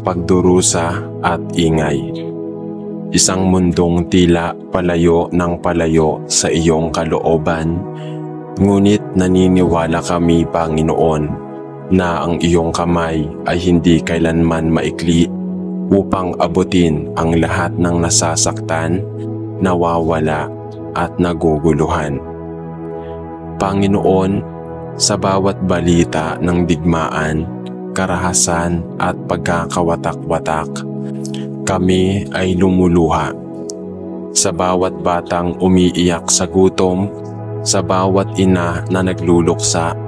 pagdurusa at ingay. Isang mundong tila palayo ng palayo sa iyong kalooban, ngunit naniniwala kami, Panginoon, na ang iyong kamay ay hindi kailanman maikli upang abutin ang lahat ng nasasaktan, nawawala at naguguluhan. Panginoon, sa bawat balita ng digmaan, karahasan at pagkakawatak-watak, kami ay lumuluha. Sa bawat batang umiiyak sa gutom, sa bawat ina na nagluluksa,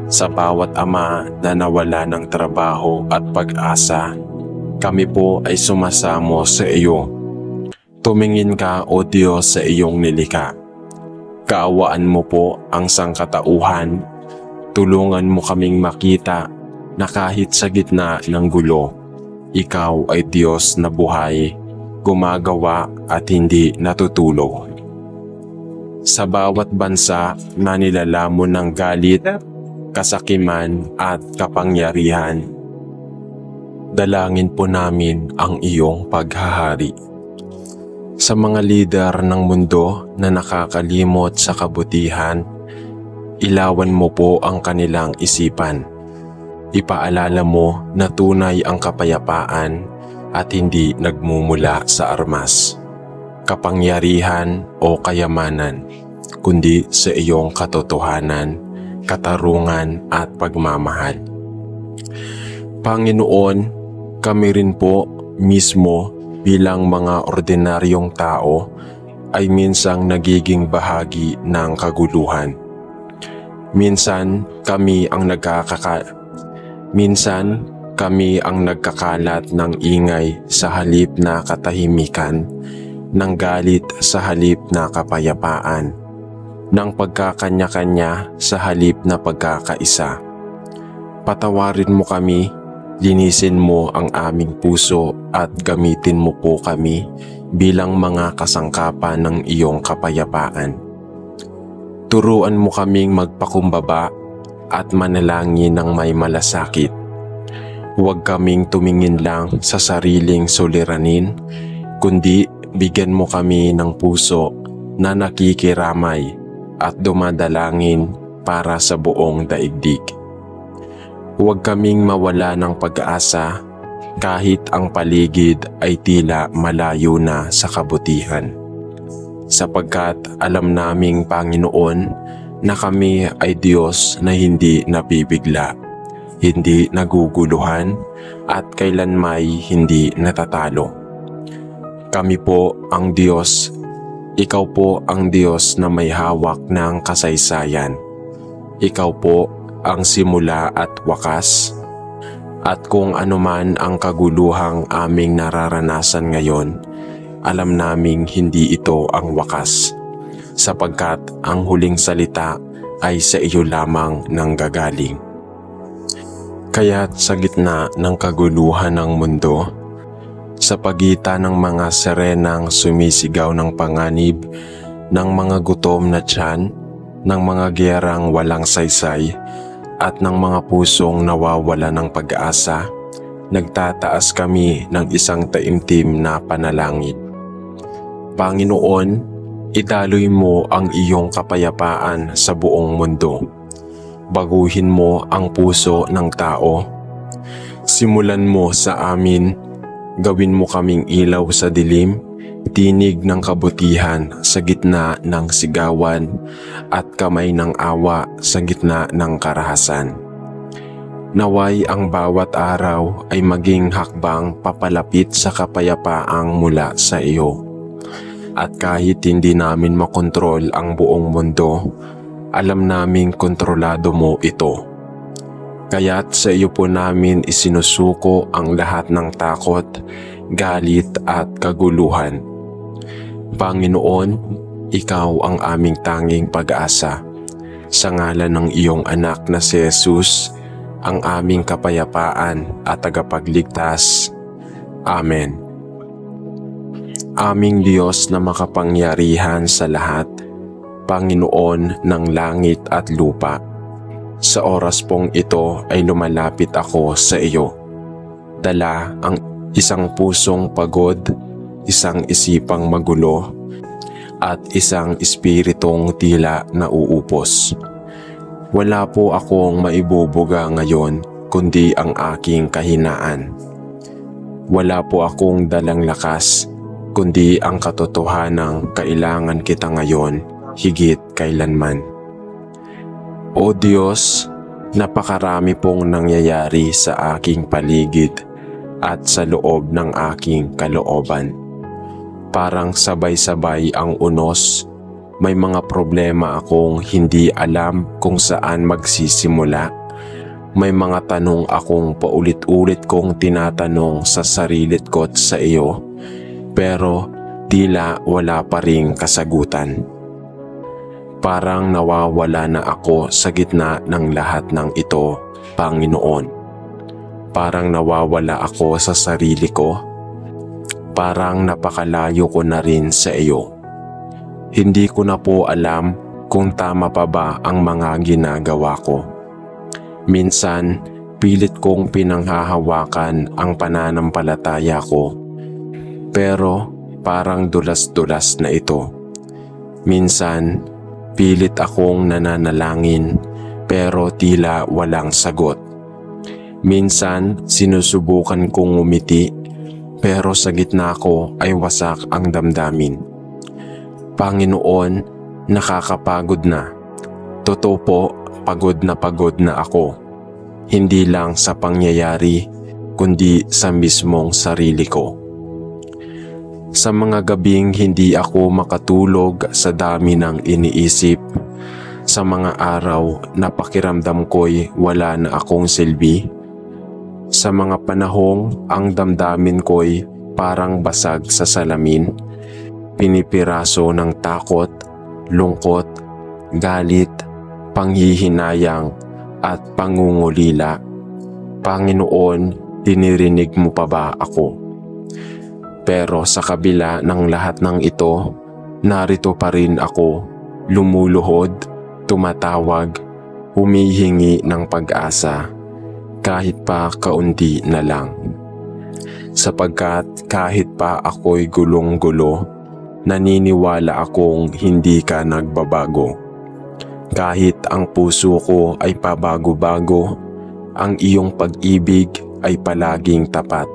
sa bawat ama na nawala ng trabaho at pag-asa, kami po ay sumasamo sa iyo. Tumingin ka, O Diyos, sa iyong nilikha. Kaawaan mo po ang sangkatauhan. Tulungan mo kaming makita na kahit sa gitna ng gulo, ikaw ay Diyos na buhay, gumagawa at hindi natutulog. Sa bawat bansa na nilalamon ng galit, kasakiman at kapangyarihan, dalangin po namin ang iyong paghahari. Sa mga lider ng mundo na nakakalimot sa kabutihan, ilawan mo po ang kanilang isipan. Ipaalala mo na tunay ang kapayapaan at hindi nagmumula sa armas, kapangyarihan o kayamanan, kundi sa iyong katotohanan, katarungan at pagmamahal. Panginoon, kami rin po mismo bilang mga ordinaryong tao ay minsang nagiging bahagi ng kaguluhan. Minsan kami ang nagkakalat ng ingay sa halip na katahimikan, ng galit sa halip na kapayapaan, ng pagkakanya-kanya sa halip na pagkakaisa. Patawarin mo kami, linisin mo ang aming puso at gamitin mo po kami bilang mga kasangkapan ng iyong kapayapaan. Turuan mo kaming magpakumbaba at manalangin ng may malasakit. Huwag kaming tumingin lang sa sariling suliranin, kundi bigyan mo kami ng puso na nakikiramay at dumadalangin para sa buong daigdig. Huwag kaming mawala ng pag-asa kahit ang paligid ay tila malayo na sa kabutihan. Sapagkat alam naming, Panginoon, na kami ay Diyos na hindi nabibigla, hindi naguguluhan at kailanmay hindi natatalo. Kami po ang Diyos, ikaw po ang Diyos na may hawak ng kasaysayan. Ikaw po ang simula at wakas, at kung anuman ang kaguluhang aming nararanasan ngayon, alam naming hindi ito ang wakas, sapagkat ang huling salita ay sa iyo lamang nanggagaling. Kaya't sa gitna ng kaguluhan ng mundo, sa pagitan ng mga serenang sumisigaw ng panganib, ng mga gutom na tiyan, ng mga giyerang walang saysay, at ng mga pusong nawawala ng pag-asa, nagtataas kami ng isang taimtim na panalangin. Panginoon, idaloy mo ang iyong kapayapaan sa buong mundo. Baguhin mo ang puso ng tao. Simulan mo sa amin, gawin mo kaming ilaw sa dilim, tinig ng kabutihan sa gitna ng sigawan, at kamay ng awa sa gitna ng karahasan. Naway ang bawat araw ay maging hakbang papalapit sa kapayapaang mula sa iyo. At kahit hindi namin makontrol ang buong mundo, alam naming kontrolado mo ito. Kaya't sa iyo po namin isinusuko ang lahat ng takot, galit at kaguluhan. Panginoon, ikaw ang aming tanging pag-asa. Sa ngalan ng iyong anak na si Jesus, ang aming kapayapaan at tagapagligtas. Amen. Aming Diyos na makapangyarihan sa lahat, Panginoon ng langit at lupa, sa oras pong ito ay lumalapit ako sa iyo. dala ang isang pusong pagod, isang isipang magulo, at isang espiritong tila nauupos. Wala po akong maibubuga ngayon kundi ang aking kahinaan. Wala po akong dalang lakas kundi ang katotohanang kailangan kita ngayon higit kailanman. O Diyos, napakarami pong nangyayari sa aking paligid at sa loob ng aking kalooban. Parang sabay-sabay ang unos, may mga problema akong hindi alam kung saan magsisimula. May mga tanong akong paulit-ulit kong tinatanong sa sarilit ko at sa iyo, pero tila wala pa ring kasagutan. Parang nawawala na ako sa gitna ng lahat ng ito, Panginoon. Parang nawawala ako sa sarili ko. Parang napakalayo ko na rin sa iyo. Hindi ko na po alam kung tama pa ba ang mga ginagawa ko. Minsan, pilit kong pinanghahawakan ang pananampalataya ko. Pero parang dulas-dulas na ito. Minsan, pilit akong nananalangin pero tila walang sagot. Minsan sinusubukan kong ngumiti pero sa gitna ko ay wasak ang damdamin. Panginoon, nakakapagod na. Totoo po, pagod na ako. Hindi lang sa pangyayari kundi sa mismong sarili ko. Sa mga gabing hindi ako makatulog sa dami ng iniisip, sa mga araw na pakiramdam ko'y wala na akong silbi, sa mga panahong ang damdamin ko'y parang basag sa salamin, pinipiraso ng takot, lungkot, galit, panghihinayang at pangungulila. Panginoon, dinirinig mo pa ba ako? Pero sa kabila ng lahat ng ito, narito pa rin ako, lumuluhod, tumatawag, humihingi ng pag-asa, kahit pa kaunti na lang. Sapagkat kahit pa ako'y gulong-gulo, naniniwala akong hindi ka nagbabago. Kahit ang puso ko ay pabago-bago, ang iyong pag-ibig ay palaging tapat.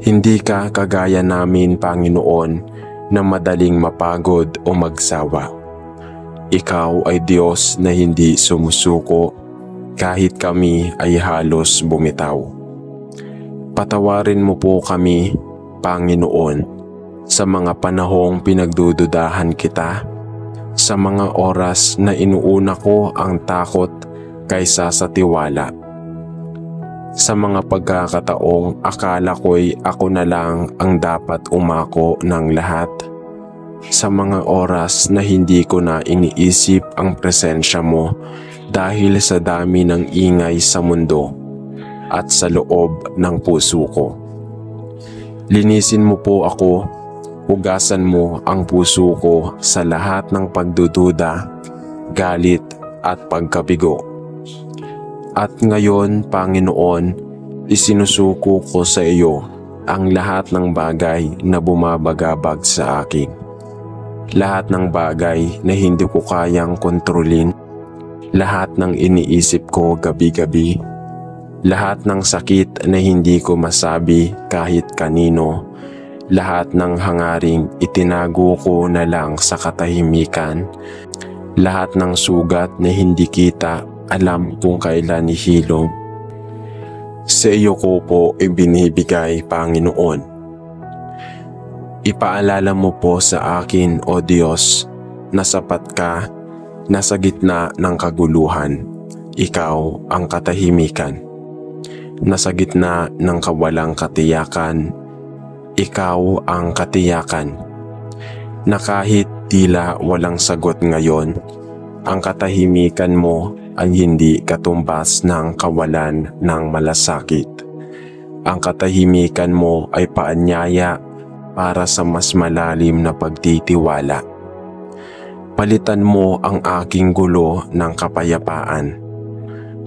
Hindi ka kagaya namin, Panginoon, na madaling mapagod o magsawa. Ikaw ay Diyos na hindi sumusuko kahit kami ay halos bumitaw. Patawarin mo po kami, Panginoon, sa mga panahong pinagdududahan kita, sa mga oras na inuuna ko ang takot kaysa sa tiwala. Sa mga pagkakataong akala ko'y ako na lang ang dapat umako ng lahat. Sa mga oras na hindi ko na iniisip ang presensya mo dahil sa dami ng ingay sa mundo at sa loob ng puso ko. Linisin mo po ako, hugasan mo ang puso ko sa lahat ng pagdududa, galit at pagkabigo. At ngayon, Panginoon, isinusuko ko sa iyo ang lahat ng bagay na bumabagabag sa akin. Lahat ng bagay na hindi ko kayang kontrolin. Lahat ng iniisip ko gabi-gabi. Lahat ng sakit na hindi ko masabi kahit kanino. Lahat ng hangaring itinago ko na lang sa katahimikan. Lahat ng sugat na hindi kita alam kung kailan nihilom. Sa iyo ko po ibinibigay, Panginoon. Ipaalala mo po sa akin, O Diyos, na sapat ka, na sa gitna ng kaguluhan, ikaw ang katahimikan. Na sa gitna ng kawalang katiyakan, ikaw ang katiyakan. Na kahit tila walang sagot ngayon, ang katahimikan mo ay hindi katumbas ng kawalan ng malasakit. Ang katahimikan mo ay paanyaya para sa mas malalim na pagtitiwala. Palitan mo ang aking gulo ng kapayapaan.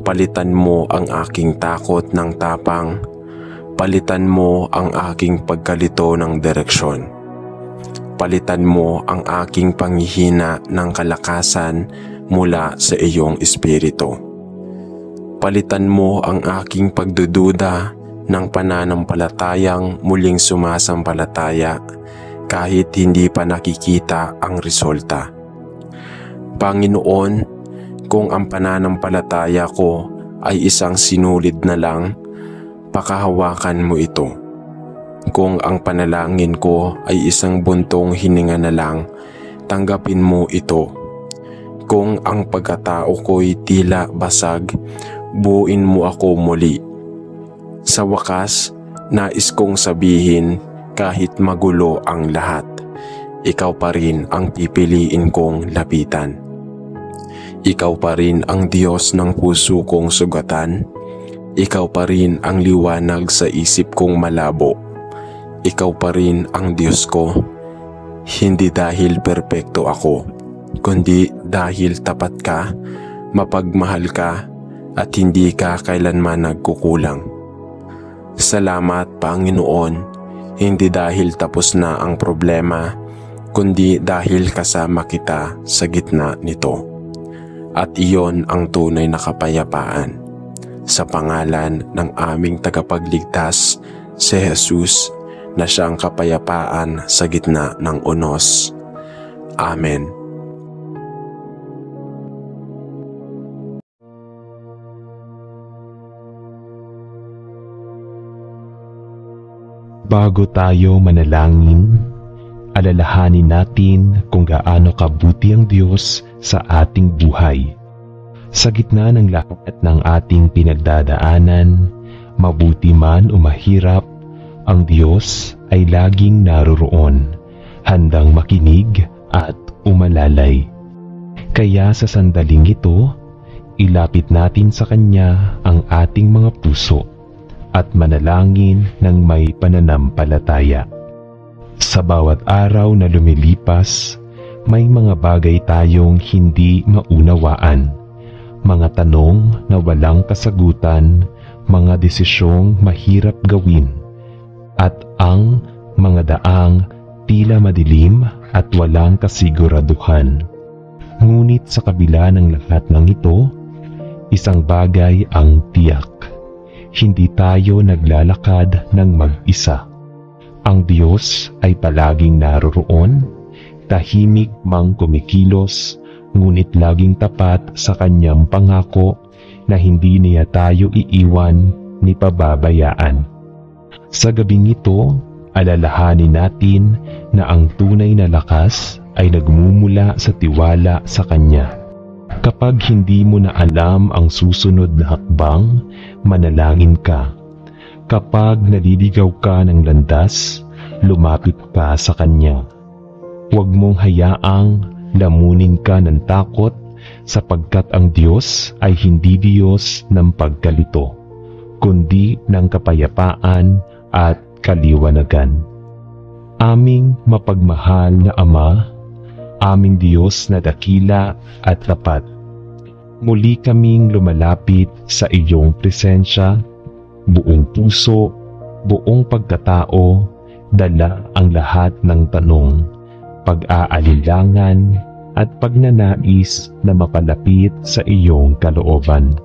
Palitan mo ang aking takot ng tapang. Palitan mo ang aking pagkalito ng direksyon. Palitan mo ang aking panghihina ng kalakasan mula sa iyong espiritu. Palitan mo ang aking pagdududa ng pananampalatayang muling sumasampalataya kahit hindi pa nakikita ang resulta. Panginoon, kung ang pananampalataya ko ay isang sinulid na lang, pakahawakan mo ito. Kung ang panalangin ko ay isang buntong hininga na lang, tanggapin mo ito. Kung ang pagkatao ko'y tila basag, buuin mo ako muli. Sa wakas, nais kong sabihin kahit magulo ang lahat, ikaw pa rin ang pipiliin kong lapitan. Ikaw pa rin ang Diyos ng puso kong sugatan. Ikaw pa rin ang liwanag sa isip kong malabo. Ikaw pa rin ang Diyos ko, hindi dahil perpekto ako, kundi dahil tapat ka, mapagmahal ka, at hindi ka kailanman nagkukulang. Salamat, Panginoon, hindi dahil tapos na ang problema, kundi dahil kasama kita sa gitna nito. At iyon ang tunay na kapayapaan. Sa pangalan ng aming tagapagligtas, si Jesus, na siyang kapayapaan sa gitna ng unos. Amen. Bago tayo manalangin, alalahanin natin kung gaano kabuti ang Diyos sa ating buhay. Sa gitna ng lahat ng ating pinagdadaanan, mabuti man o mahirap, ang Diyos ay laging naroroon, handang makinig at umalalay. Kaya sa sandaling ito, ilapit natin sa Kanya ang ating mga puso at manalangin ng may pananampalataya. Sa bawat araw na lumilipas, may mga bagay tayong hindi maunawaan, mga tanong na walang kasagutan, mga desisyong mahirap gawin, at ang mga daang tila madilim at walang kasiguraduhan. Ngunit sa kabila ng lahat ng ito, isang bagay ang tiyak. Hindi tayo naglalakad ng mag-isa. Ang Diyos ay palaging naroroon, tahimik mang kumikilos, ngunit laging tapat sa Kanyang pangako na hindi niya tayo iiwan ni pababayaan. Sa gabing ito, alalahanin natin na ang tunay na lakas ay nagmumula sa tiwala sa Kanya. Kapag hindi mo na alam ang susunod na hakbang, manalangin ka. Kapag naliligaw ka ng landas, lumapit ka sa Kanya. Huwag mong hayaang lamunin ka ng takot, sapagkat ang Diyos ay hindi Diyos ng pagkalito, kundi ng kapayapaan at kaliwanagan. Aming mapagmahal na Ama, aming Diyos na dakila at tapat, muli kaming lumalapit sa iyong presensya, buong puso, buong pagkatao, dala ang lahat ng tanong, pag-aalinlangan at pagnanais na mapalapit sa iyong kalooban.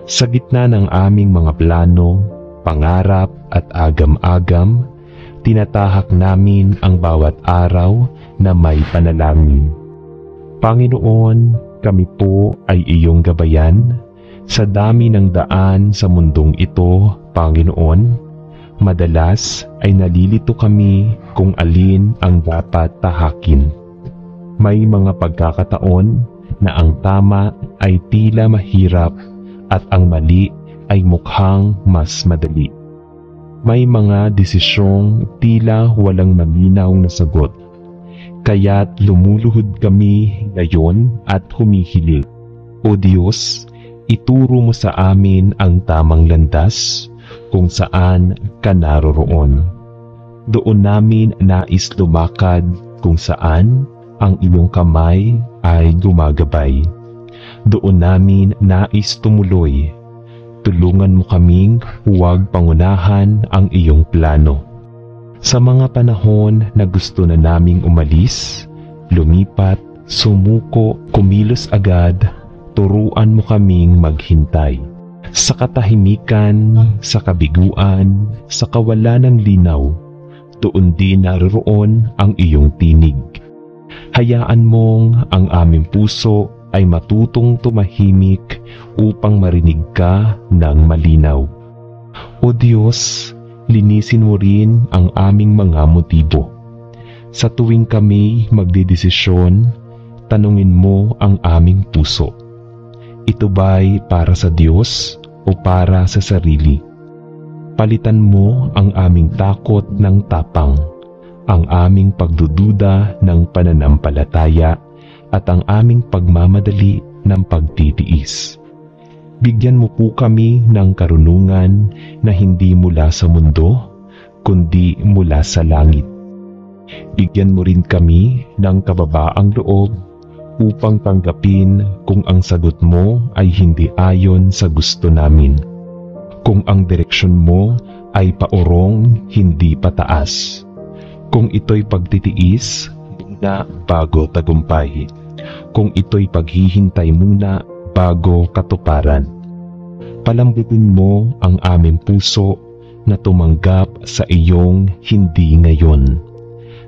Sa gitna ng aming mga plano, pangarap at agam-agam, tinatahak namin ang bawat araw na may panalangin. Panginoon, kami po ay iyong gabayan. Sa dami ng daan sa mundong ito, Panginoon, madalas ay nalilito kami kung alin ang dapat tahakin. May mga pagkakataon na ang tama ay tila mahirap at ang mali ay mukhang mas madali. May mga desisyong tila walang malinaw na sagot. Kaya't lumuluhod kami ngayon at humihiling. O Diyos, ituro mo sa amin ang tamang landas kung saan ka naroroon. Doon namin nais lumakad kung saan ang iyong kamay ay gumagabay. Doon namin nais tumuloy tulungan mo kaming huwag pangunahan ang iyong plano. Sa mga panahon na gusto na naming umalis, lumipat, sumuko, kumilos agad, turuan mo kaming maghintay. Sa katahimikan, sa kabiguan, sa kawalan ng linaw, doon din naroroon ang iyong tinig. Hayaan mong ang aming puso ay matutong tumahimik upang marinig ka ng malinaw. O Diyos, linisin mo rin ang aming mga motibo. Sa tuwing kami magdedesisyon, tanungin mo ang aming puso. Ito ba'y para sa Diyos o para sa sarili? Palitan mo ang aming takot ng tapang, ang aming pagdududa ng pananampalataya, at ang aming pagmamadali ng pagtitiis. Bigyan mo po kami ng karunungan na hindi mula sa mundo, kundi mula sa langit. Bigyan mo rin kami ng kababaang loob upang tanggapin kung ang sagot mo ay hindi ayon sa gusto namin. Kung ang direksyon mo ay paurong, hindi pataas. Kung ito'y pagtitiis muna bago tagumpay. Kung ito'y paghihintay muna bago katuparan. Palambutin mo ang aming puso na tumanggap sa iyong hindi ngayon,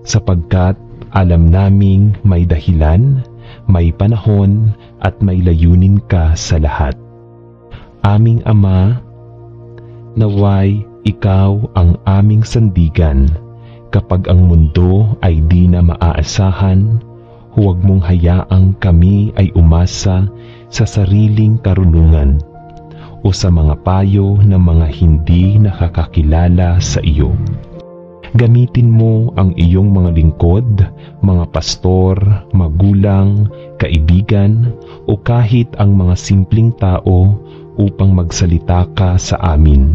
sapagkat alam naming may dahilan, may panahon at may layunin ka sa lahat. Aming Ama, naway ikaw ang aming sandigan kapag ang mundo ay di na maaasahan. Huwag mong hayaang kami ay umasa sa sariling karunungan o sa mga payo ng mga hindi nakakakilala sa iyo. Gamitin mo ang iyong mga lingkod, mga pastor, magulang, kaibigan o kahit ang mga simpleng tao upang magsalita ka sa amin.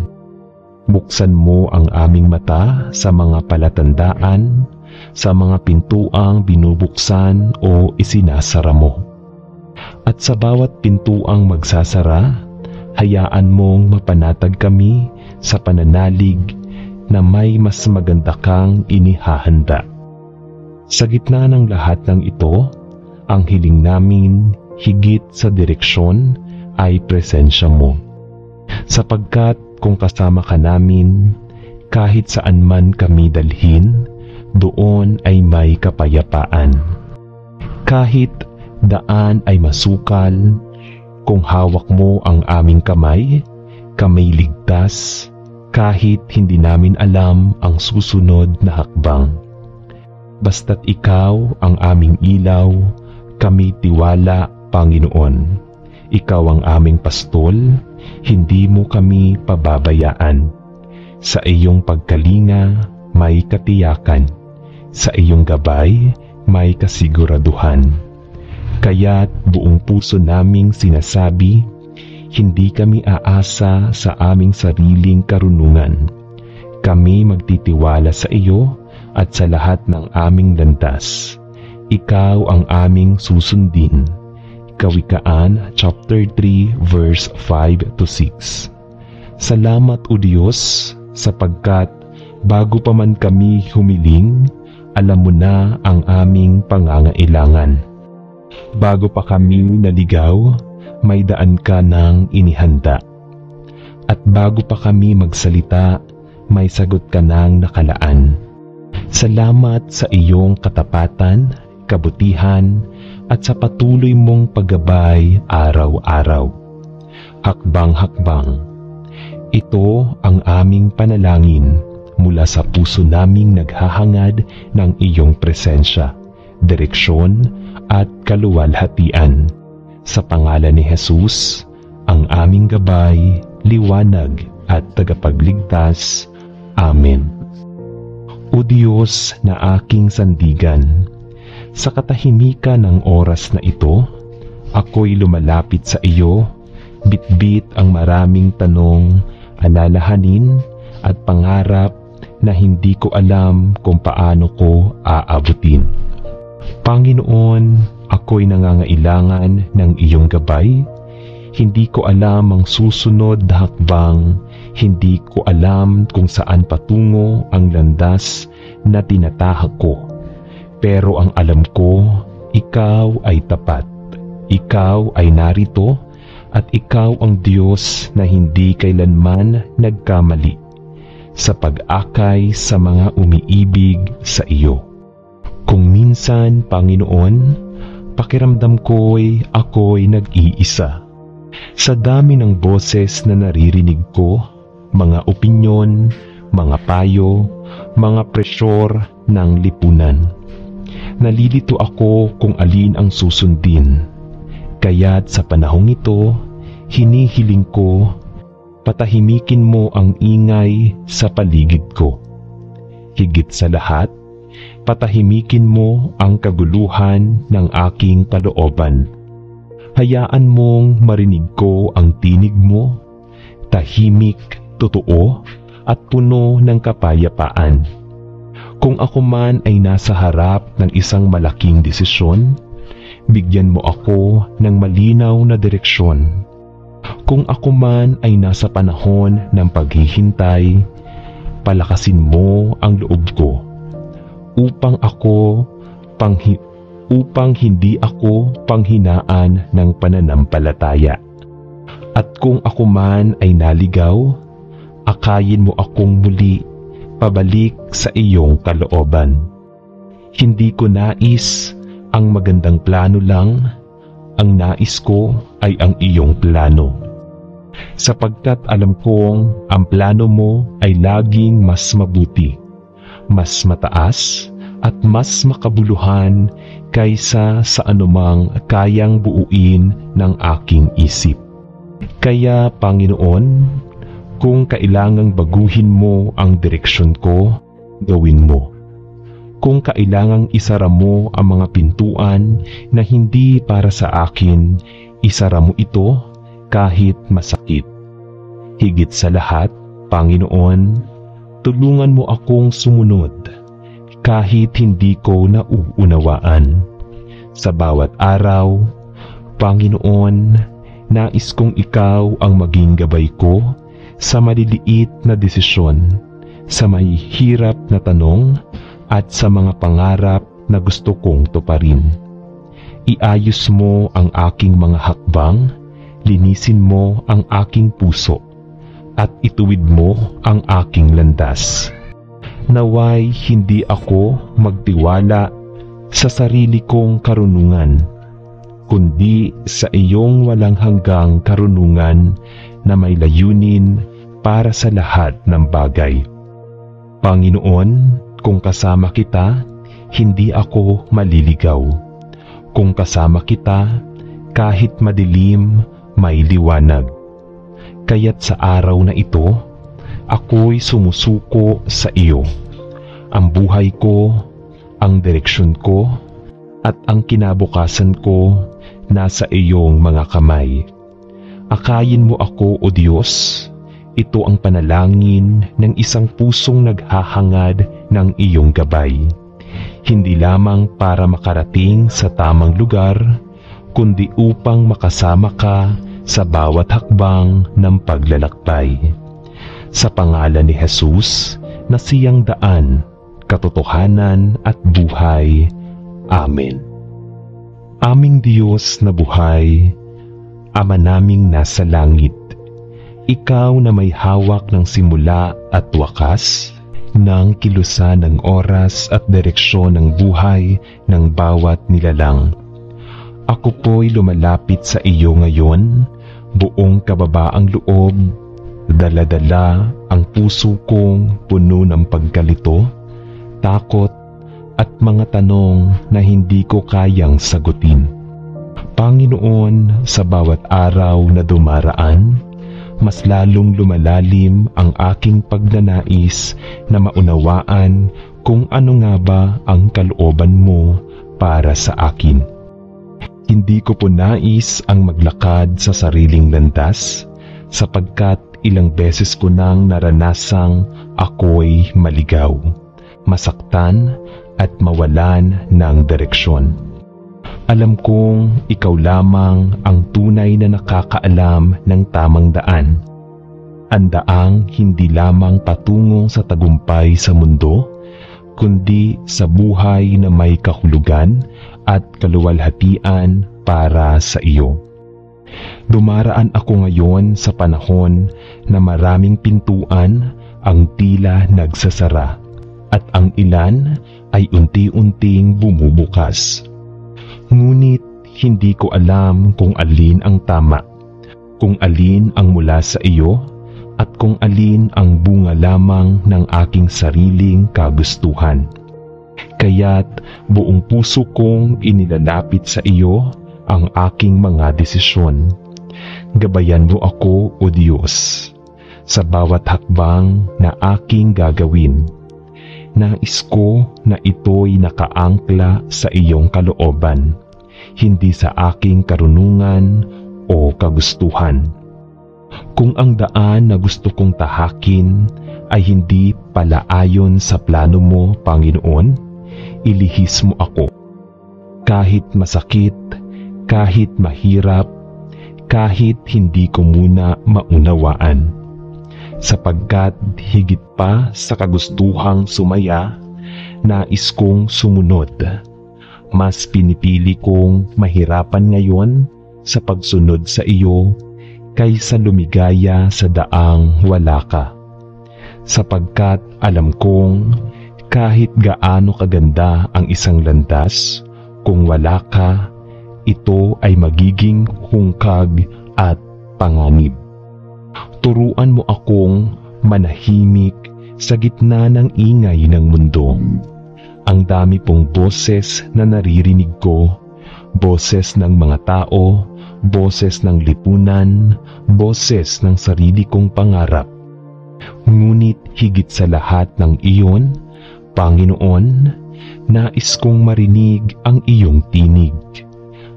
Buksan mo ang aming mata sa mga palatandaan, sa mga pintuang binubuksan o isinasara mo. At sa bawat pintuang magsasara, hayaan mong mapanatag kami sa pananalig na may mas maganda kang inihahanda. Sa gitna ng lahat ng ito, ang hiling namin higit sa direksyon ay presensya mo. Sapagkat kung kasama ka namin, kahit saan man kami dalhin, doon ay may kapayapaan. Kahit daan ay masukal, kung hawak mo ang aming kamay, kami ligtas, kahit hindi namin alam ang susunod na hakbang. Basta't ikaw ang aming ilaw, kami tiwala, Panginoon. Ikaw ang aming pastol, hindi mo kami pababayaan. Sa iyong pagkalinga, may katiyakan. Sa iyong gabay, may kasiguraduhan. Kaya't buong puso naming sinasabi, hindi kami aasa sa aming sariling karunungan. Kami magtitiwala sa iyo at sa lahat ng aming landas. Ikaw ang aming susundin. Kawikaan chapter 3 verse 5 to 6. Salamat o Diyos, sapagkat bago pa man kami humiling, alam mo na ang aming pangangailangan. Bago pa kami naligaw, may daan ka nang inihanda. At bago pa kami magsalita, may sagot ka nang nakalaan. Salamat sa iyong katapatan, kabutihan, at sa patuloy mong paggabay araw-araw. Hakbang-hakbang. Ito ang aming panalangin mula sa puso naming naghahangad ng iyong presensya, direksyon at kaluwalhatian. Sa pangalan ni Jesus, ang aming gabay, liwanag at tagapagligtas. Amen. O Diyos na aking sandigan, sa katahimikan ng oras na ito, ako'y lumalapit sa iyo, bitbit ang maraming tanong, alalahanin at pangarap na hindi ko alam kung paano ko aabutin. Panginoon, ako'y nangangailangan ng iyong gabay, Hindi ko alam ang susunod na hakbang, hindi ko alam kung saan patungo ang landas na tinatahak ko. Pero ang alam ko, ikaw ay tapat. Ikaw ay narito at ikaw ang Diyos na hindi kailanman nagkamali sa pag-akay sa mga umiibig sa iyo. Kung minsan, Panginoon, pakiramdam ko'y ako'y nag-iisa. Sa dami ng boses na naririnig ko, mga opinyon, mga payo, mga presyor ng lipunan. Nalilito ako kung alin ang susundin. Kaya't sa panahong ito, hinihiling ko, patahimikin mo ang ingay sa paligid ko. Higit sa lahat, patahimikin mo ang kaguluhan ng aking kalooban. Hayaan mong marinig ko ang tinig mo, tahimik, totoo, at puno ng kapayapaan. Kung ako man ay nasa harap ng isang malaking desisyon, bigyan mo ako ng malinaw na direksyon. Kung ako man ay nasa panahon ng paghihintay, palakasin mo ang loob ko upang hindi ako panghinaan ng pananampalataya. At kung ako man ay naligaw, akayin mo akong muli pabalik sa iyong kalooban. Hindi ko nais ang magandang plano lang, ang nais ko ay ang iyong plano. Sapagkat alam kong ang plano mo ay laging mas mabuti, mas mataas at mas makabuluhan kaysa sa anumang kayang buuin ng aking isip. Kaya Panginoon, kung kailangang baguhin mo ang direksyon ko, gawin mo. Kung kailangang isara mo ang mga pintuan na hindi para sa akin, isara mo ito kahit masakit. Higit sa lahat, Panginoon, tulungan mo akong sumunod kahit hindi ko nauunawaan. Sa bawat araw, Panginoon, nais kong ikaw ang maging gabay ko sa maliliit na desisyon, sa mahihirap na tanong, at sa mga pangarap na gusto kong tuparin. Iayos mo ang aking mga hakbang, linisin mo ang aking puso, at ituwid mo ang aking landas. Naway hindi ako magtiwala sa sarili kong karunungan, kundi sa iyong walang hanggang karunungan na may layunin para sa lahat ng bagay. Panginoon, kung kasama kita, hindi ako maliligaw. Kung kasama kita, kahit madilim, may liwanag. Kaya't sa araw na ito, ako'y sumusuko sa iyo. Ang buhay ko, ang direksyon ko, at ang kinabukasan ko nasa iyong mga kamay. Akayin mo ako, O Diyos. Ito ang panalangin ng isang pusong naghahangad ng iyong gabay. Hindi lamang para makarating sa tamang lugar, kundi upang makasama ka sa bawat hakbang ng paglalakbay. Sa pangalan ni Jesus, na siyang daan, katotohanan at buhay. Amen. Aming Diyos na buhay, Ama naming nasa langit, Ikaw na may hawak ng simula at wakas, ng kilusan ng oras at direksyon ng buhay ng bawat nilalang. Ako po'y lumalapit sa iyo ngayon, buong kababaang loob, dala-dala ang puso kong puno ng pagkalito, takot at mga tanong na hindi ko kayang sagutin. Panginoon, sa bawat araw na dumaraan, mas lalong lumalalim ang aking pagnanais na maunawaan kung ano nga ba ang kalooban mo para sa akin. Hindi ko po nais ang maglakad sa sariling landas, sapagkat ilang beses ko nang naranasang ako'y maligaw, masaktan at mawalan ng direksyon. Alam kong ikaw lamang ang tunay na nakakaalam ng tamang daan. Ang daang hindi lamang patungong sa tagumpay sa mundo, kundi sa buhay na may kahulugan at kaluwalhatian para sa iyo. Dumaraan ako ngayon sa panahon na maraming pintuan ang tila nagsasara at ang ilan ay unti-unting bumubukas. Ngunit hindi ko alam kung alin ang tama, kung alin ang mula sa iyo, at kung alin ang bunga lamang ng aking sariling kagustuhan. Kaya't buong puso kong inilalapit sa iyo ang aking mga desisyon. Gabayan mo ako, O Diyos, sa bawat hakbang na aking gagawin. Nais ko na ito'y nakaangkla sa iyong kalooban, hindi sa aking karunungan o kagustuhan. Kung ang daan na gusto kong tahakin ay hindi pala ayon sa plano mo, Panginoon, ilihis mo ako. Kahit masakit, kahit mahirap, kahit hindi ko muna maunawaan. Sapagkat higit pa sa kagustuhang sumaya, nais kong sumunod. Mas pinipili kong mahirapan ngayon sa pagsunod sa iyo kaysa lumigaya sa daang wala ka. Sapagkat alam kong kahit gaano kaganda ang isang landas, kung wala ka, ito ay magiging hungkag at panganib. Turuan mo akong manahimik sa gitna ng ingay ng mundo. Ang dami pong boses na naririnig ko, boses ng mga tao, boses ng lipunan, boses ng sarili kong pangarap. Ngunit higit sa lahat ng iyon, Panginoon, nais kong marinig ang iyong tinig.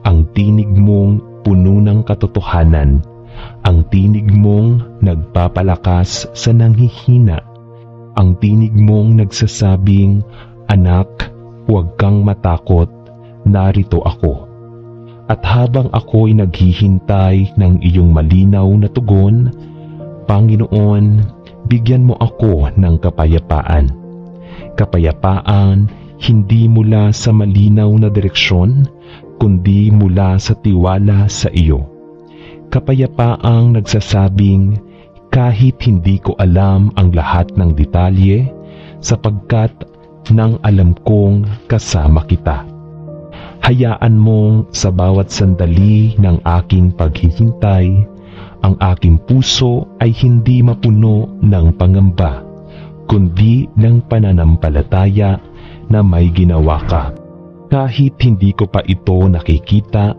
Ang tinig mong puno ng katotohanan, ang tinig mong nagpapalakas sa nanghihina, ang tinig mong nagsasabing, "Anak, huwag kang matakot, narito ako." At habang ako'y naghihintay ng iyong malinaw na tugon, Panginoon, bigyan mo ako ng kapayapaan. Kapayapaan hindi mula sa malinaw na direksyon, kundi mula sa tiwala sa iyo. Kapayapaang nagsasabing, kahit hindi ko alam ang lahat ng detalye, sapagkat nang alam kong kasama kita. Hayaan mong sa bawat sandali ng aking paghihintay, ang aking puso ay hindi mapuno ng pangamba, kundi ng pananampalataya na may ginawa ka. Kahit hindi ko pa ito nakikita,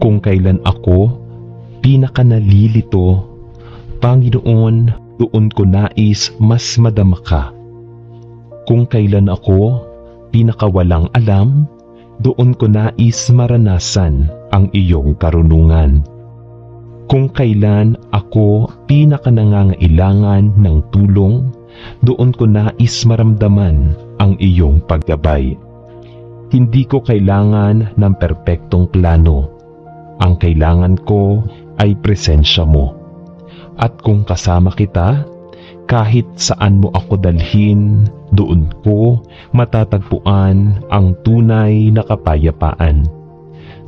kung kailan ako pinakanalilito, Panginoon, doon ko nais mas madama ka. Kung kailan ako pinakawalang alam, doon ko nais maranasan ang iyong karunungan. Kung kailan ako pinakanangangailangan ng tulong, doon ko nais maramdaman ang iyong paggabay. Hindi ko kailangan ng perpektong plano. Ang kailangan ko ay presensya mo. At kung kasama kita, kahit saan mo ako dalhin, doon ko matatagpuan ang tunay na kapayapaan.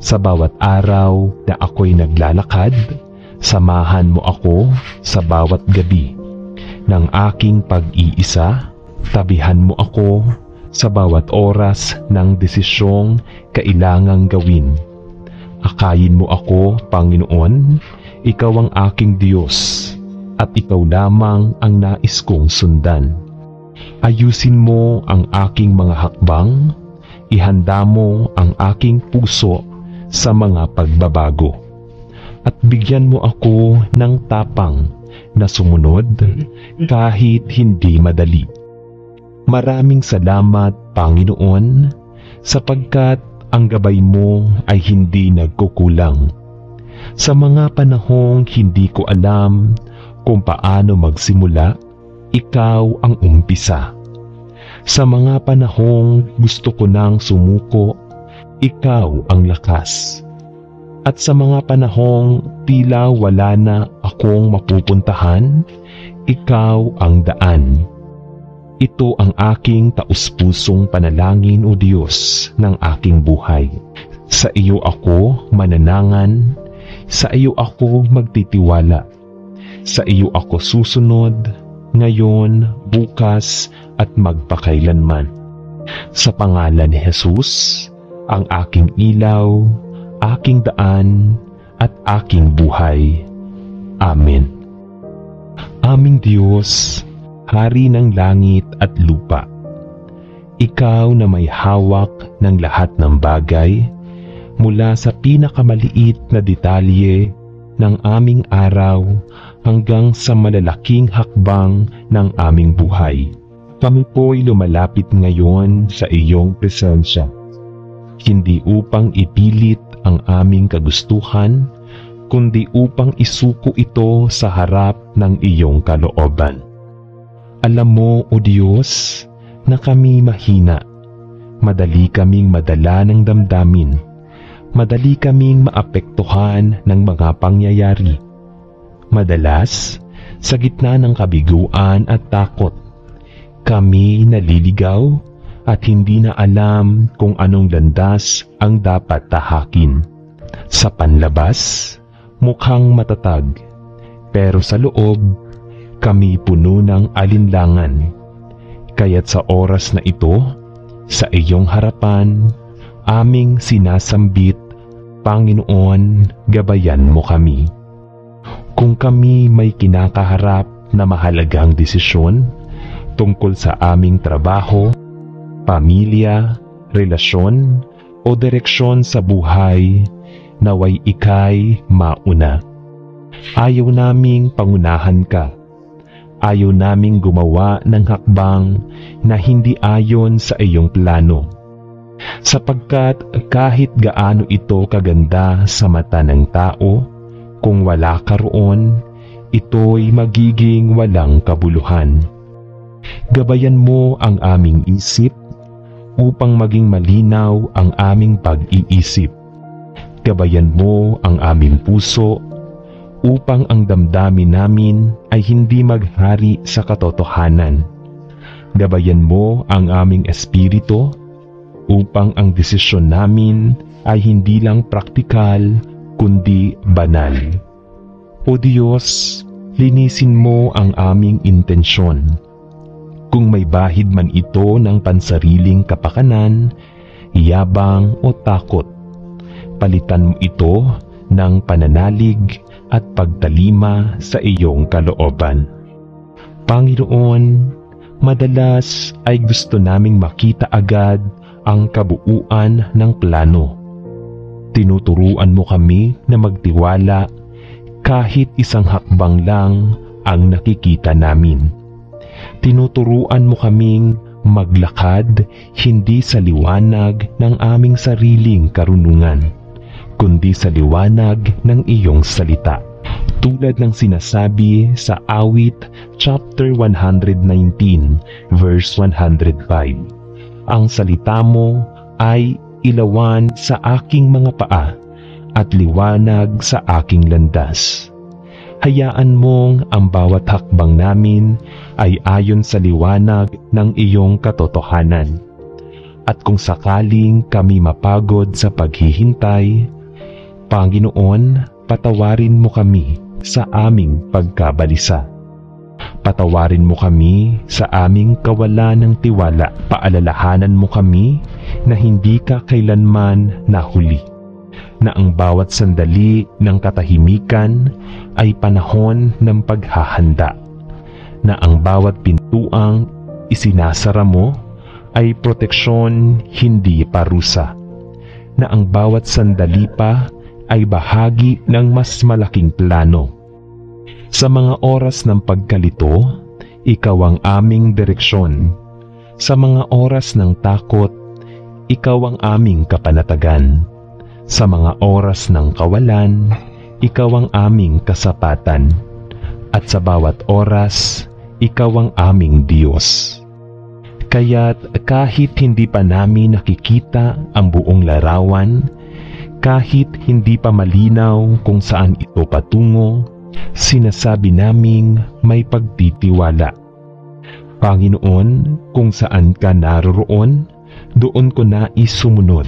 Sa bawat araw na ako'y naglalakad, samahan mo ako sa bawat gabi ng aking pag-iisa, tabihan mo ako sa bawat oras ng desisyong kailangang gawin. Akayin mo ako, Panginoon, ikaw ang aking Diyos, at ikaw lamang ang nais kong sundan. Ayusin mo ang aking mga hakbang, ihanda mo ang aking puso sa mga pagbabago, at bigyan mo ako ng tapang na sumunod kahit hindi madali. Maraming salamat, Panginoon, sapagkat ang gabay mo ay hindi nagkukulang. Sa mga panahong hindi ko alam kung paano magsimula, ikaw ang umpisa. Sa mga panahong gusto ko nang sumuko, ikaw ang lakas. At sa mga panahong tila wala na akong mapupuntahan, ikaw ang daan. Ito ang aking taus-pusong panalangin, O Diyos, ng aking buhay. Sa iyo ako mananangan, sa iyo ako magtitiwala. Sa iyo ako susunod, ngayon, bukas, at magpakailanman. Sa pangalan ni Jesus, ang aking ilaw, aking daan, at aking buhay. Amen. Aming Diyos, Hari ng langit at lupa, ikaw na may hawak ng lahat ng bagay, mula sa pinakamaliit na detalye ng aming araw hanggang sa malalaking hakbang ng aming buhay. Kami po'y lumalapit ngayon sa iyong presensya, hindi upang ipilit ang aming kagustuhan, kundi upang isuko ito sa harap ng iyong kalooban. Alam mo, O Diyos, na kami mahina. Madali kaming madala ng damdamin. Madali kaming maapektuhan ng mga pangyayari. Madalas, sa gitna ng kabiguan at takot, kami naliligaw at hindi na alam kung anong landas ang dapat tahakin. Sa panlabas, mukhang matatag, pero sa loob, kami puno ng alinlangan. Kaya't sa oras na ito, sa iyong harapan, aming sinasambit, Panginoon, gabayan mo kami. Kung kami may kinakaharap na mahalagang desisyon tungkol sa aming trabaho, pamilya, relasyon, o direksyon sa buhay, naway ika'y mauna. Ayaw naming pangunahan ka. Ayaw naming gumawa ng hakbang na hindi ayon sa iyong plano. Sapagkat kahit gaano ito kaganda sa mata ng tao, kung wala ka roon, ito'y magiging walang kabuluhan. Gabayan mo ang aming isip upang maging malinaw ang aming pag-iisip. Gabayan mo ang aming puso upang ang damdamin namin ay hindi maghari sa katotohanan. Gabayan mo ang aming espiritu upang ang desisyon namin ay hindi lang praktikal kundi banal. O Diyos, linisin mo ang aming intensyon. Kung may bahid man ito ng pansariling kapakanan, yabang o takot, palitan mo ito ng pananalig at pagtalima sa iyong kalooban. Panginoon, madalas ay gusto naming makita agad ang kabuuan ng plano. Tinuturuan mo kami na magtiwala kahit isang hakbang lang ang nakikita namin. Tinuturuan mo kaming maglakad hindi sa liwanag ng aming sariling karunungan, kundi sa liwanag ng iyong salita. Tulad ng sinasabi sa Awit chapter 119 verse 105, ang salita mo ay ilawan sa aking mga paa at liwanag sa aking landas. Hayaan mong ang bawat hakbang namin ay ayon sa liwanag ng iyong katotohanan. At kung sakaling kami mapagod sa paghihintay, Panginoon, patawarin mo kami sa aming pagkabalisa. Patawarin mo kami sa aming kawalan ng tiwala. Paalalahanan mo kami na hindi ka kailanman nahuli, na ang bawat sandali ng katahimikan ay panahon ng paghahanda, na ang bawat pintuang isinasara mo ay proteksyon, hindi parusa, na ang bawat sandali pa ay bahagi ng mas malaking plano. Sa mga oras ng pagkalito, ikaw ang aming direksyon. Sa mga oras ng takot, ikaw ang aming kapanatagan. Sa mga oras ng kawalan, ikaw ang aming kasapatan. At sa bawat oras, ikaw ang aming Diyos. Kaya't kahit hindi pa namin nakikita ang buong larawan, kahit hindi pa malinaw kung saan ito patungo, sinasabi naming may pagtitiwala. Panginoon, kung saan ka naroroon, doon ko nais sumunod.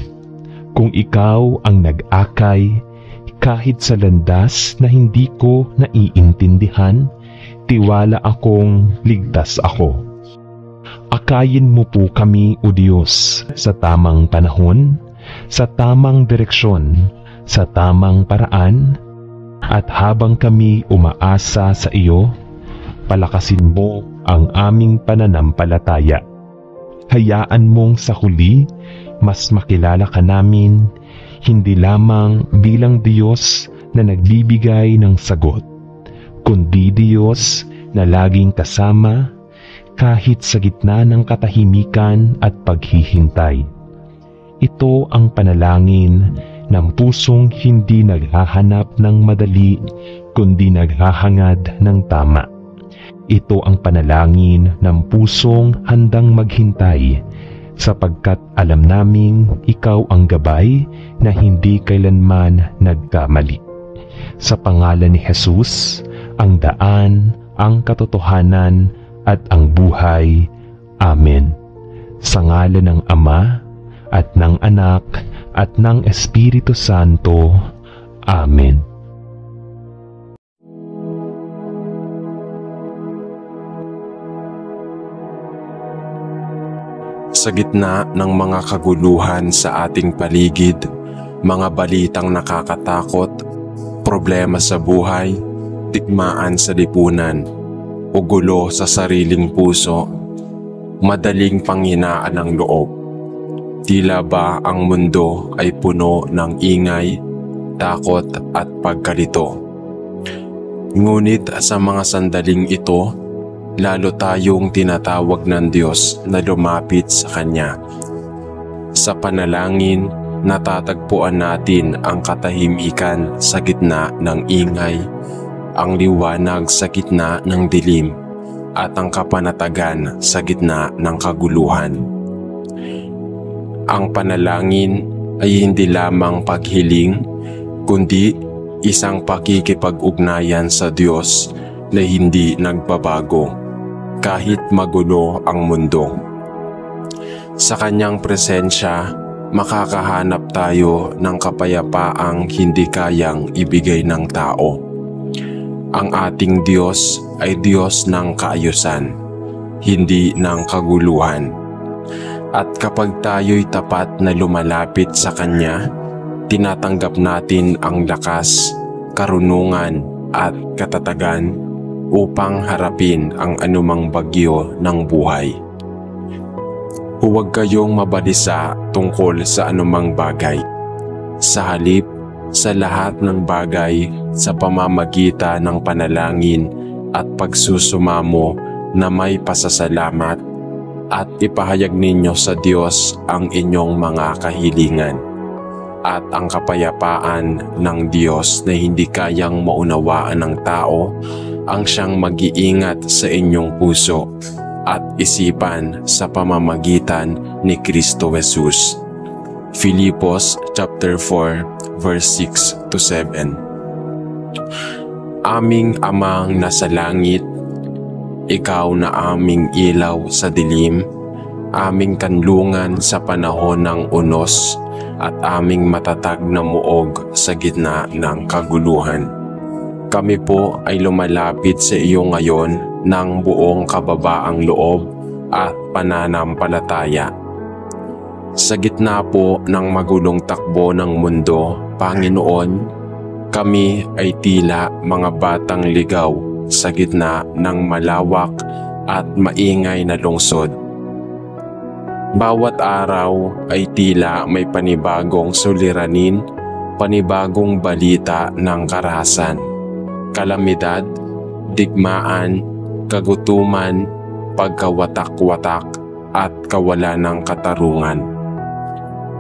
Kung ikaw ang nag-akay, kahit sa landas na hindi ko naiintindihan, tiwala akong ligtas ako. Akayin mo po kami, O Diyos, sa tamang panahon, sa tamang direksyon, sa tamang paraan, at habang kami umaasa sa iyo, palakasin mo ang aming pananampalataya. Hayaan mong sa huli, mas makilala ka namin, hindi lamang bilang Diyos na nagbibigay ng sagot, kundi Diyos na laging kasama kahit sa gitna ng katahimikan at paghihintay. Ito ang panalangin ng pusong hindi naghahanap ng madali, kundi naghahangad ng tama. Ito ang panalangin ng pusong handang maghintay, sapagkat alam naming ikaw ang gabay na hindi kailanman nagkamali. Sa pangalan ni Jesus, ang daan, ang katotohanan, at ang buhay. Amen. Sa ngalan ng Ama, at ng Anak, at ng Espiritu Santo. Amen. Sa gitna ng mga kaguluhan sa ating paligid, mga balitang nakakatakot, problema sa buhay, digmaan sa lipunan, o gulo sa sariling puso, madaling panghinaan ng loob. Tila ba ang mundo ay puno ng ingay, takot at pagkalito. Ngunit sa mga sandaling ito, lalo tayong tinatawag ng Diyos na lumapit sa Kanya. Sa panalangin, natatagpuan natin ang katahimikan sa gitna ng ingay, ang liwanag sa gitna ng dilim, at ang kapanatagan sa gitna ng kaguluhan. Ang panalangin ay hindi lamang paghiling, kundi isang pakikipag-ugnayan sa Diyos na hindi nagbabago kahit magulo ang mundo. Sa Kanyang presensya, makakahanap tayo ng kapayapaang hindi kayang ibigay ng tao. Ang ating Diyos ay Diyos ng kaayusan, hindi ng kaguluhan. At kapag tayo'y tapat na lumalapit sa Kanya, tinatanggap natin ang lakas, karunungan at katatagan upang harapin ang anumang bagyo ng buhay. Huwag kayong mabalisa tungkol sa anumang bagay. Sa halip, sa lahat ng bagay, sa pamamagitan ng panalangin at pagsusumamo na may pasasalamat, at ipahayag ninyo sa Diyos ang inyong mga kahilingan. At ang kapayapaan ng Diyos na hindi kayang maunawaan ng tao ang siyang mag-iingat sa inyong puso at isipan sa pamamagitan ni Kristo Jesus. Filipos chapter 4 verse 6 to 7. Aming Amang nasa langit, ikaw na aming ilaw sa dilim, aming kanlungan sa panahon ng unos, at aming matatag na muog sa gitna ng kaguluhan. Kami po ay lumalapit sa iyo ngayon ng buong kababaang loob at pananampalataya. Sa gitna po ng magulong takbo ng mundo, Panginoon, kami ay tila mga batang ligaw sa gitna ng malawak at maingay na lungsod. Bawat araw ay tila may panibagong suliranin, panibagong balita ng karahasan, kalamidad, digmaan, kagutuman, pagkawatak-watak at kawalan ng katarungan.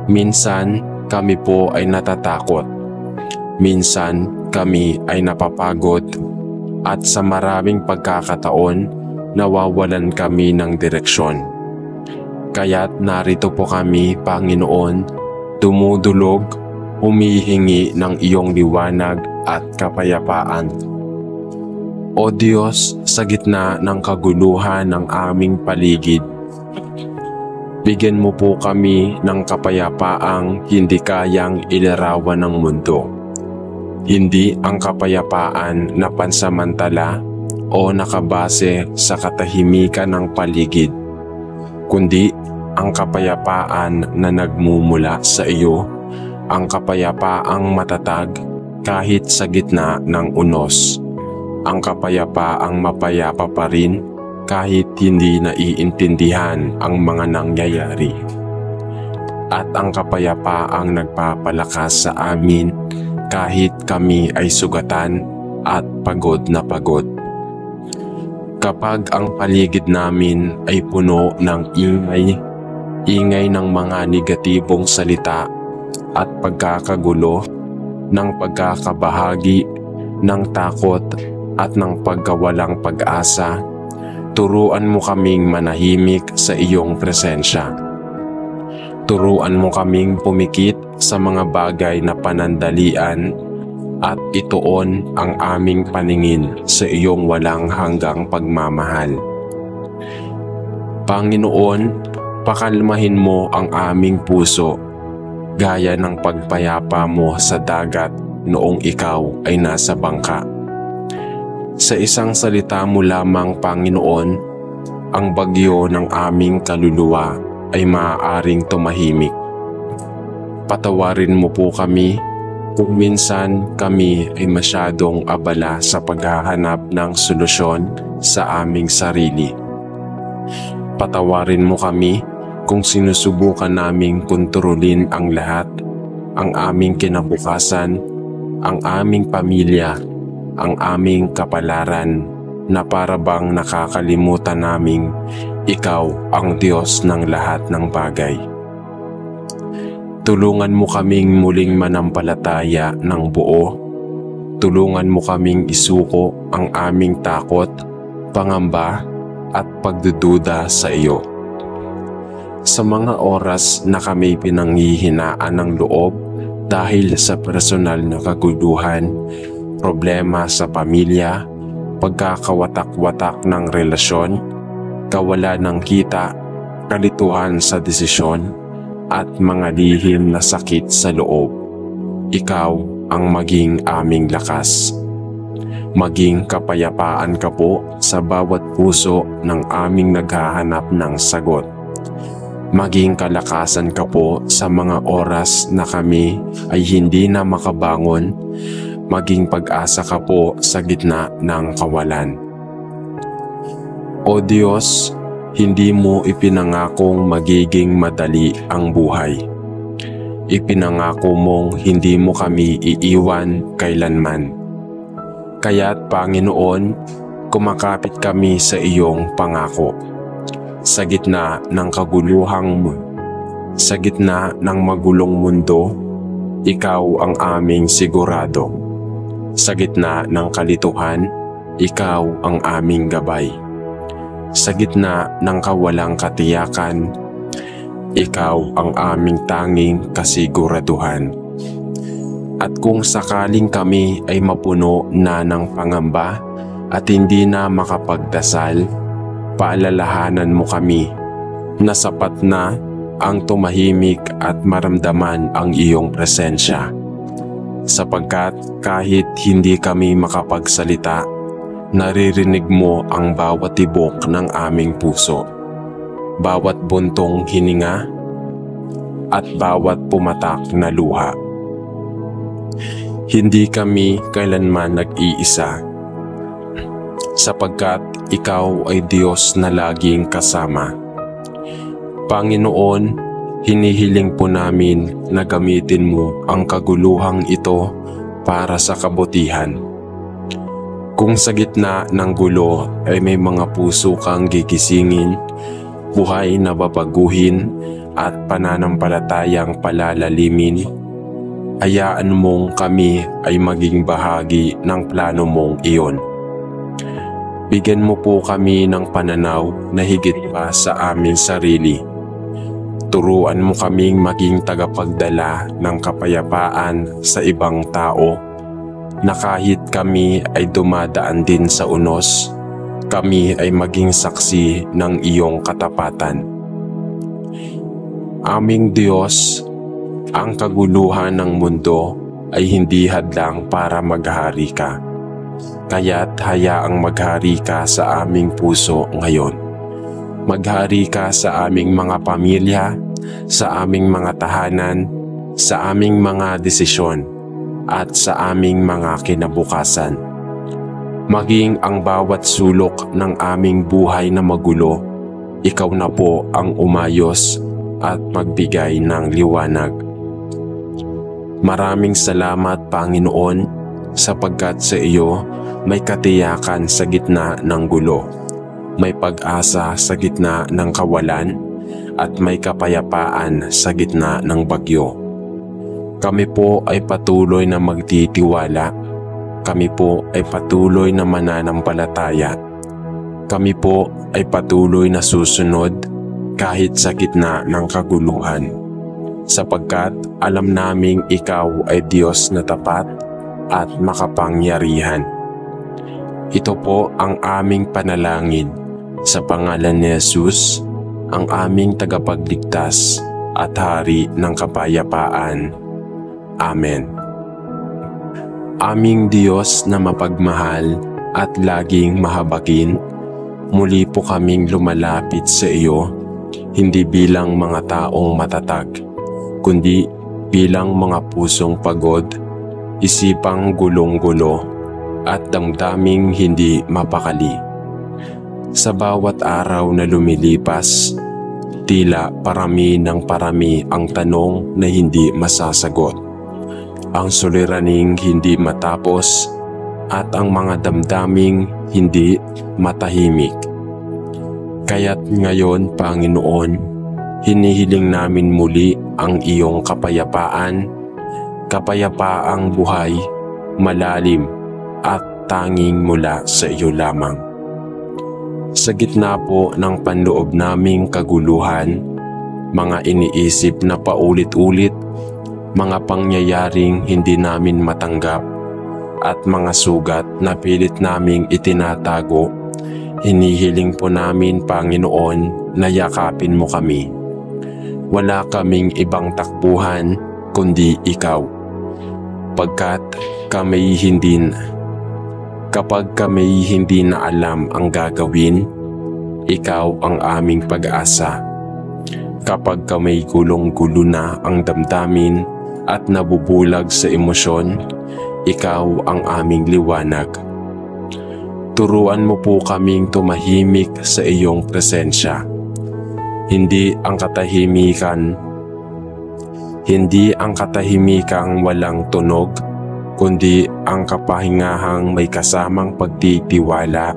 Minsan kami po ay natatakot, minsan kami ay napapagod, at sa maraming pagkakataon nawawalan kami ng direksyon. Kaya't narito po kami, Panginoon, dumudulog, humihingi ng iyong liwanag at kapayapaan. O Diyos, sa gitna ng kaguluhan ng aming paligid, bigyan mo po kami ng kapayapaang hindi kayang ilarawan ng mundo. Hindi ang kapayapaan na pansamantala o nakabase sa katahimikan ng paligid, kundi ang kapayapaan na nagmumula sa iyo, ang kapayapaang matatag kahit sa gitna ng unos, ang kapayapaang mapayapa pa rin kahit hindi naiintindihan ang mga nangyayari, at ang kapayapaang nagpapalakas sa amin kahit kami ay sugatan at pagod na pagod. Kapag ang paligid namin ay puno ng ingay ng mga negatibong salita at pagkakagulo, ng pagkakabahagi, ng takot at ng pagkawalang pag-asa, turuan mo kaming manahimik sa iyong presensya. Turuan mo kaming pumikit sa mga bagay na panandalian at ituon ang aming paningin sa iyong walang hanggang pagmamahal. Panginoon, pakalmahin mo ang aming puso gaya ng pagpayapa mo sa dagat noong ikaw ay nasa bangka. Sa isang salita mo lamang, Panginoon, ang bagyo ng aming kaluluwa ay maaaring tumahimik. Patawarin mo po kami kung minsan kami ay masyadong abala sa paghahanap ng solusyon sa aming sarili. Patawarin mo kami kung sinusubukan naming kontrolin ang lahat, ang aming kinabukasan, ang aming pamilya, ang aming kapalaran, na para bang nakakalimutan naming ikaw ang Diyos ng lahat ng bagay. Tulungan mo kaming muling manampalataya ng buo. Tulungan mo kaming isuko ang aming takot, pangamba at pagdududa sa iyo. Sa mga oras na kami pinanghihinaan ng loob dahil sa personal na kaguluhan, problema sa pamilya, pagkakawatak-watak ng relasyon, kawalan ng kita, kalituhan sa desisyon, at mga lihim na sakit sa loob, ikaw ang maging aming lakas. Maging kapayapaan ka po sa bawat puso ng aming naghahanap ng sagot. Maging kalakasan ka po sa mga oras na kami ay hindi na makabangon. Maging pag-asa ka po sa gitna ng kawalan. O Diyos, hindi mo ipinangakong magiging madali ang buhay. Ipinangako mong hindi mo kami iiwan kailanman. Kaya't Panginoon, kumakapit kami sa iyong pangako. Sa gitna ng sa gitna ng magulong mundo, ikaw ang aming sigurado. Sa gitna ng kalituhan, ikaw ang aming gabay. Sa gitna ng kawalang katiyakan, ikaw ang aming tanging kasiguraduhan. At kung sakaling kami ay mapuno na ng pangamba at hindi na makapagdasal, paalalahanan mo kami na sapat na ang tumahimik at maramdaman ang iyong presensya. Sapagkat kahit hindi kami makapagsalita, naririnig mo ang bawat tibok ng aming puso, bawat buntong hininga, at bawat pumatak na luha. Hindi kami kailanman nag-iisa, sapagkat ikaw ay Diyos na laging kasama. Panginoon, hinihiling po namin na gamitin mo ang kaguluhang ito para sa kabutihan. Kung sa gitna ng gulo ay may mga puso kang gigisingin, buhay na babaguhin at pananampalatayang palalalimin, hayaan mong kami ay maging bahagi ng plano mong iyon. Bigyan mo po kami ng pananaw na higit pa sa aming sarili. Turuan mo kaming maging tagapagdala ng kapayapaan sa ibang tao, na kahit kami ay dumadaan din sa unos, kami ay maging saksi ng iyong katapatan. Aming Diyos, ang kaguluhan ng mundo ay hindi hadlang para maghari ka. Kaya't hayaang maghari ka sa aming puso ngayon. Maghari ka sa aming mga pamilya, sa aming mga tahanan, sa aming mga desisyon, at sa aming mga kinabukasan. Maging ang bawat sulok ng aming buhay na magulo, ikaw na po ang umayos at magbigay ng liwanag. Maraming salamat, Panginoon, sapagkat sa iyo may katiyakan sa gitna ng gulo, may pag-asa sa gitna ng kawalan, at may kapayapaan sa gitna ng bagyo. Kami po ay patuloy na magtitiwala. Kami po ay patuloy na mananampalataya. Kami po ay patuloy na susunod kahit sa gitna ng kaguluhan, sapagkat alam naming ikaw ay Diyos na tapat at makapangyarihan. Ito po ang aming panalangin sa pangalan ni Jesus, ang aming tagapagligtas at Hari ng kapayapaan. Amen. Aming Diyos na mapagmahal at laging mahabagin, muli po kaming lumalapit sa iyo, hindi bilang mga taong matatag, kundi bilang mga pusong pagod, isipang gulong-gulo, at damdaming hindi mapakali. Sa bawat araw na lumilipas, tila parami ng parami ang tanong na hindi masasagot, ang suliraning hindi matapos, at ang mga damdaming hindi matahimik. Kaya't ngayon, Panginoon, hinihiling namin muli ang iyong kapayapaan, kapayapaang buhay, malalim at tanging mula sa iyo lamang. Sa gitna po ng panloob naming kaguluhan, mga iniisip na paulit-ulit, mga pangyayaring hindi namin matanggap, at mga sugat na pilit naming itinatago, hinihiling po namin, Panginoon, na yakapin mo kami. Wala kaming ibang takbuhan kundi ikaw, kapag kami hindi na alam ang gagawin, ikaw ang aming pag-asa. Kapag kami gulong-gulo na ang damdamin at nabubulag sa emosyon, ikaw ang aming liwanag. Turuan mo po kaming tumahimik sa iyong presensya. Hindi ang katahimikang walang tunog, kundi ang kapahingahang may kasamang pagtitiwala.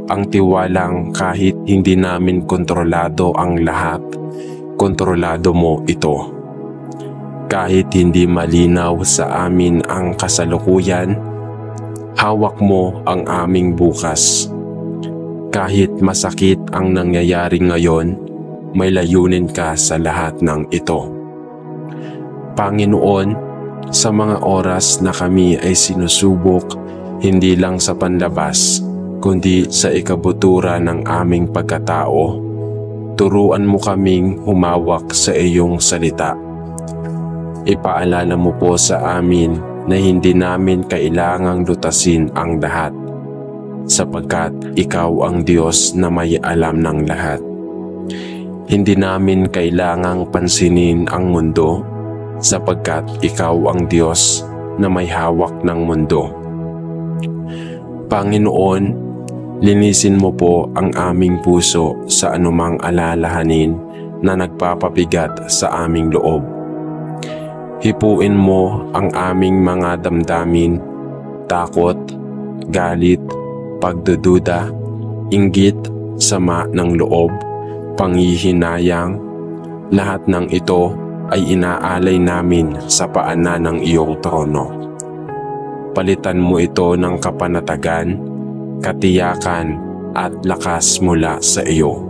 Ang tiwalang kahit hindi namin kontrolado ang lahat, kontrolado mo ito. Kahit hindi malinaw sa amin ang kasalukuyan, hawak mo ang aming bukas. Kahit masakit ang nangyayari ngayon, may layunin ka sa lahat ng ito. Panginoon, sa mga oras na kami ay sinusubok, hindi lang sa panlabas, kundi sa ikabutura ng aming pagkatao, turuan mo kaming humawak sa iyong salita. Ipaalala mo po sa amin na hindi namin kailangang lutasin ang lahat, sapagkat ikaw ang Diyos na may alam ng lahat. Hindi namin kailangang pansinin ang mundo, sapagkat ikaw ang Diyos na may hawak ng mundo. Panginoon, linisin mo po ang aming puso sa anumang alalahanin na nagpapabigat sa aming loob. Hipuin mo ang aming mga damdamin, takot, galit, pagdududa, inggit, sama ng loob, panghihinayang. Lahat ng ito ay inaalay namin sa paanan ng iyong trono. Palitan mo ito ng kapanatagan, katiyakan at lakas mula sa iyo.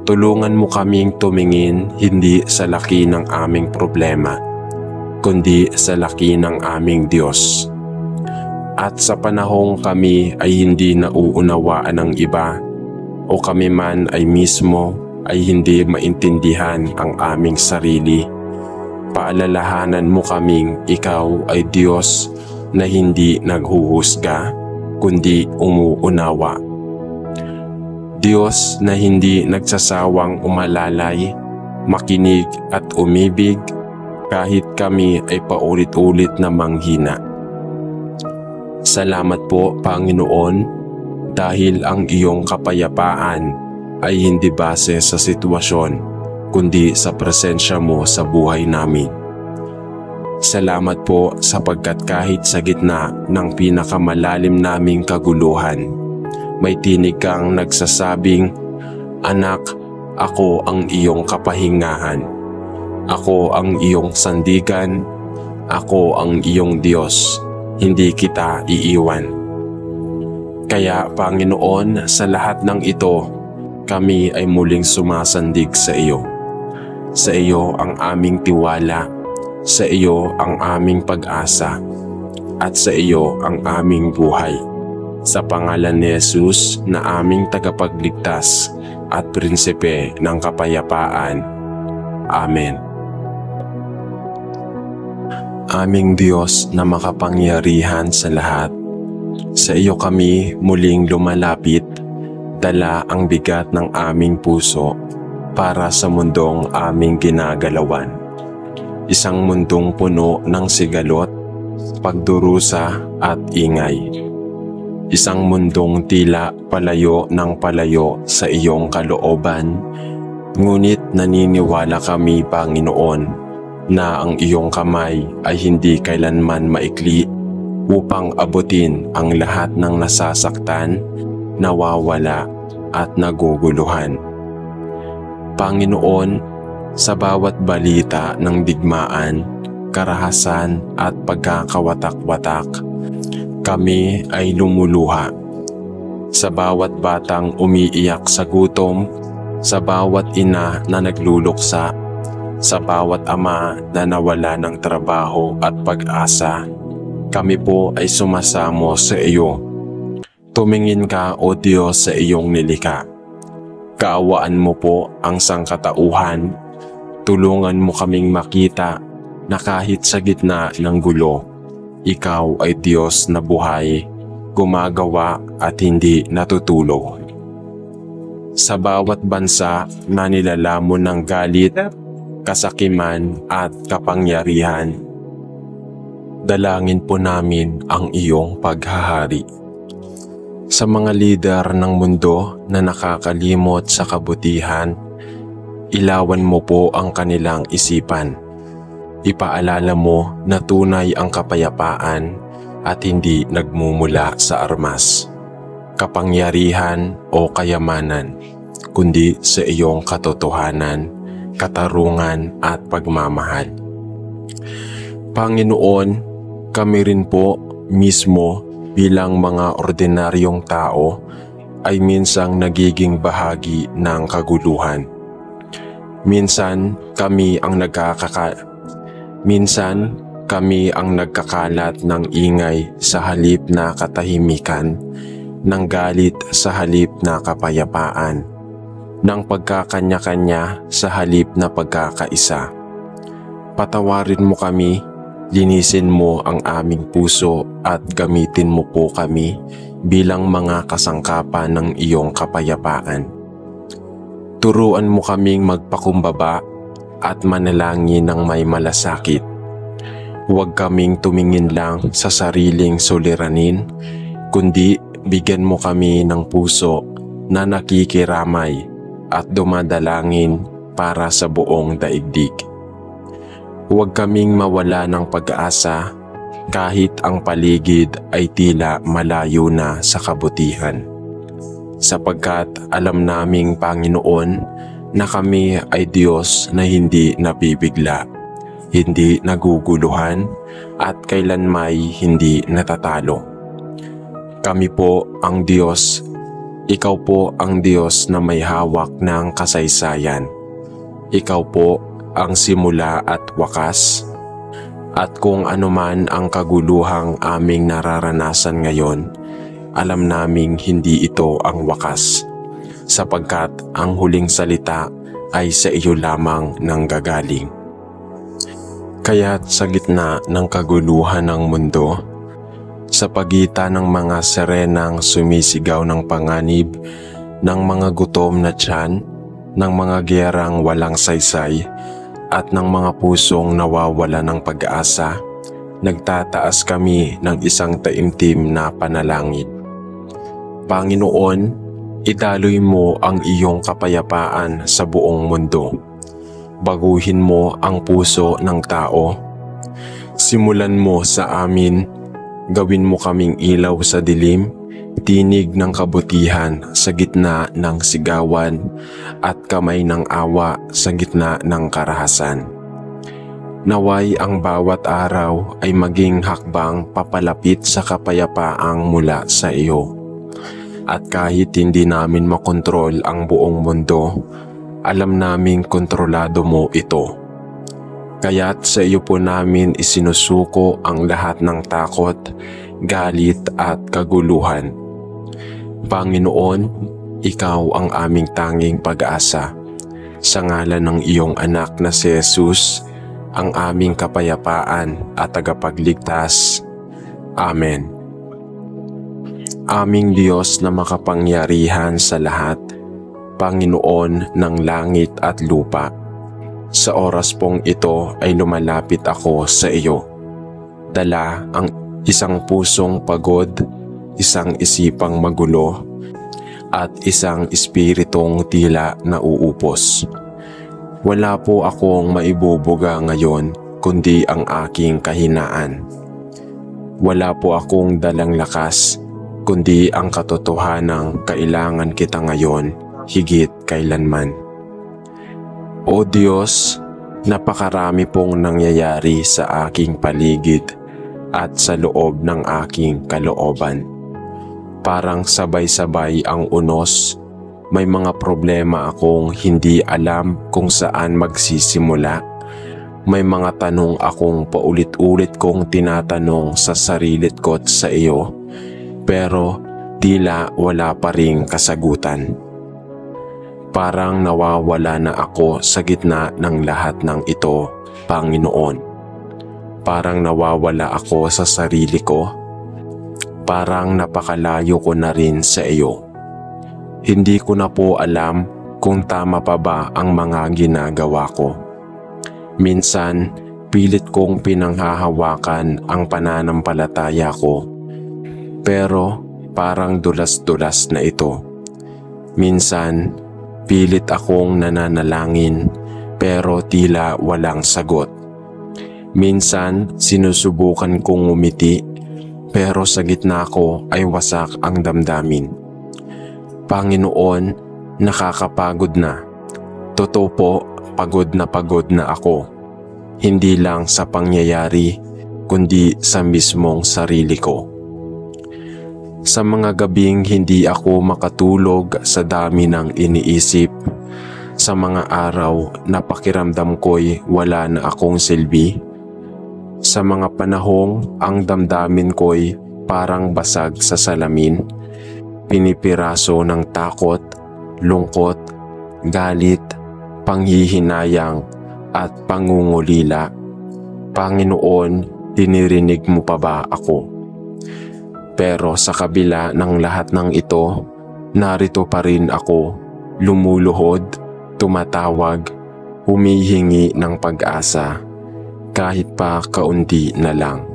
tulungan mo kaming tumingin hindi sa laki ng aming problema, kundi sa laki ng aming Diyos. At sa panahong kami ay hindi nauunawaan ng iba, o kami man ay mismo ay hindi maintindihan ang aming sarili, paalalahanan mo kaming ikaw ay Diyos na hindi naghuhusga, kundi umuunawa. Diyos na hindi nagsasawang umalalay, makinig at umibig kahit kami ay paulit-ulit na manghina. Salamat po, Panginoon, dahil ang iyong kapayapaan ay hindi base sa sitwasyon, kundi sa presensya mo sa buhay namin. Salamat po sapagkat kahit sa gitna ng pinakamalalim naming kaguluhan, may tinig kang nagsasabing, "Anak, ako ang iyong kapahingahan. Ako ang iyong sandigan. Ako ang iyong Diyos. Hindi kita iiwan." Kaya Panginoon, sa lahat ng ito, kami ay muling sumasandig sa iyo. Sa iyo ang aming tiwala, sa iyo ang aming pag-asa, at sa iyo ang aming buhay. Sa pangalan ni Jesus na aming tagapagligtas at prinsipe ng kapayapaan. Amen. Aming Diyos na makapangyarihan sa lahat, sa iyo kami muling lumalapit, dala ang bigat ng aming puso para sa mundong aming ginagalawan. Isang mundong puno ng sigalot, pagdurusa at ingay. Isang mundong tila palayo ng palayo sa iyong kalooban, ngunit naniniwala kami, Panginoon, na ang iyong kamay ay hindi kailanman maikli upang abutin ang lahat ng nasasaktan, nawawala at naguguluhan. Panginoon, sa bawat balita ng digmaan, karahasan at pagkakawatak-watak, kami ay lumuluha. Sa bawat batang umiiyak sa gutom, sa bawat ina na nagluluksa, sa bawat ama na nawala ng trabaho at pag-asa, kami po ay sumasamo sa iyo. Tumingin ka, O Diyos, sa iyong nilikha. Kaawaan mo po ang sangkatauhan. Tulungan mo kaming makita na kahit sa gitna ng gulo, ikaw ay Diyos na buhay, gumagawa at hindi natutulog. Sa bawat bansa na nilalamon ng galit, kasakiman at kapangyarihan, dalangin po namin ang iyong paghahari. Sa mga lider ng mundo na nakakalimot sa kabutihan, ilawan mo po ang kanilang isipan. Ipaalala mo na tunay ang kapayapaan at hindi nagmumula sa armas, kapangyarihan o kayamanan, kundi sa iyong katotohanan, katarungan at pagmamahal. Panginoon, kami rin po mismo bilang mga ordinaryong tao ay minsang nagiging bahagi ng kaguluhan. Minsan kami ang nagkakalat ng ingay sa halip na katahimikan, ng galit sa halip na kapayapaan, ng pagkakanya-kanya sa halip na pagkakaisa. Patawarin mo kami, linisin mo ang aming puso at gamitin mo po kami bilang mga kasangkapan ng iyong kapayapaan. Turuan mo kaming magpakumbaba at manalangin ng may malasakit. Huwag kaming tumingin lang sa sariling suliranin, kundi bigyan mo kami ng puso na nakikiramay at dumadalangin para sa buong daigdig. Huwag kaming mawala ng pag-asa kahit ang paligid ay tila malayo na sa kabutihan. Sapagkat alam naming, Panginoon, na kami ay Diyos na hindi nabibigla, hindi naguguluhan at kailanmay hindi natatalo. Kami po ang Diyos Ikaw po ang Diyos na may hawak ng kasaysayan. Ikaw po ang simula at wakas. At kung anuman ang kaguluhang aming nararanasan ngayon, alam naming hindi ito ang wakas, sapagkat ang huling salita ay sa iyo lamang nanggagaling. Kaya't sa gitna ng kaguluhan ng mundo, sa pagitan ng mga serenang sumisigaw ng panganib, ng mga gutom na tiyan, ng mga gyerang walang saysay, at ng mga pusong nawawala ng pag-asa, nagtataas kami ng isang taimtim na panalangin. Panginoon, idaloy mo ang iyong kapayapaan sa buong mundo. Baguhin mo ang puso ng tao. Simulan mo sa amin, gawin mo kaming ilaw sa dilim, tinig ng kabutihan sa gitna ng sigawan, at kamay ng awa sa gitna ng karahasan. Naway ang bawat araw ay maging hakbang papalapit sa kapayapaang mula sa iyo. At kahit hindi namin makontrol ang buong mundo, alam naming kontrolado mo ito. Kaya't sa iyo po namin isinusuko ang lahat ng takot, galit at kaguluhan. Panginoon, ikaw ang aming tanging pag-asa. Sa ngalan ng iyong anak na si Jesus, ang aming kapayapaan at tagapagligtas. Amen. Aming Diyos na makapangyarihan sa lahat, Panginoon ng langit at lupa, sa oras pong ito ay lumalapit ako sa iyo. Dala ang isang pusong pagod, isang isipang magulo, at isang espiritong tila nauupos. Wala po akong maibubuga ngayon kundi ang aking kahinaan. Wala po akong dalang lakas kundi ang katotohanang kailangan kita ngayon higit kailanman. O Diyos, napakarami pong nangyayari sa aking paligid at sa loob ng aking kalooban. Parang sabay-sabay ang unos, may mga problema akong hindi alam kung saan magsisimula. May mga tanong akong paulit-ulit kong tinatanong sa sarilit ko't sa iyo, pero tila wala pa ring kasagutan. Parang nawawala na ako sa gitna ng lahat ng ito, Panginoon. Parang nawawala ako sa sarili ko. Parang napakalayo ko na rin sa iyo. Hindi ko na po alam kung tama pa ba ang mga ginagawa ko. Minsan, pilit kong pinanghahawakan ang pananampalataya ko. Pero parang dulas-dulas na ito. Minsan, pilit akong nananalangin pero tila walang sagot. Minsan sinusubukan kong ngumiti pero sa gitna ko ay wasak ang damdamin. Panginoon, nakakapagod na. Totoo po, pagod na ako. Hindi lang sa pangyayari kundi sa mismong sarili ko. Sa mga gabing hindi ako makatulog sa dami ng iniisip, sa mga araw na pakiramdam ko'y wala na akong silbi, sa mga panahong ang damdamin ko'y parang basag sa salamin, pinipiraso ng takot, lungkot, galit, panghihinayang at pangungulila. Panginoon, dinirinig mo pa ba ako? Pero sa kabila ng lahat ng ito, narito pa rin ako, lumuluhod, tumatawag, humihingi ng pag-asa, kahit pa kaunti na lang.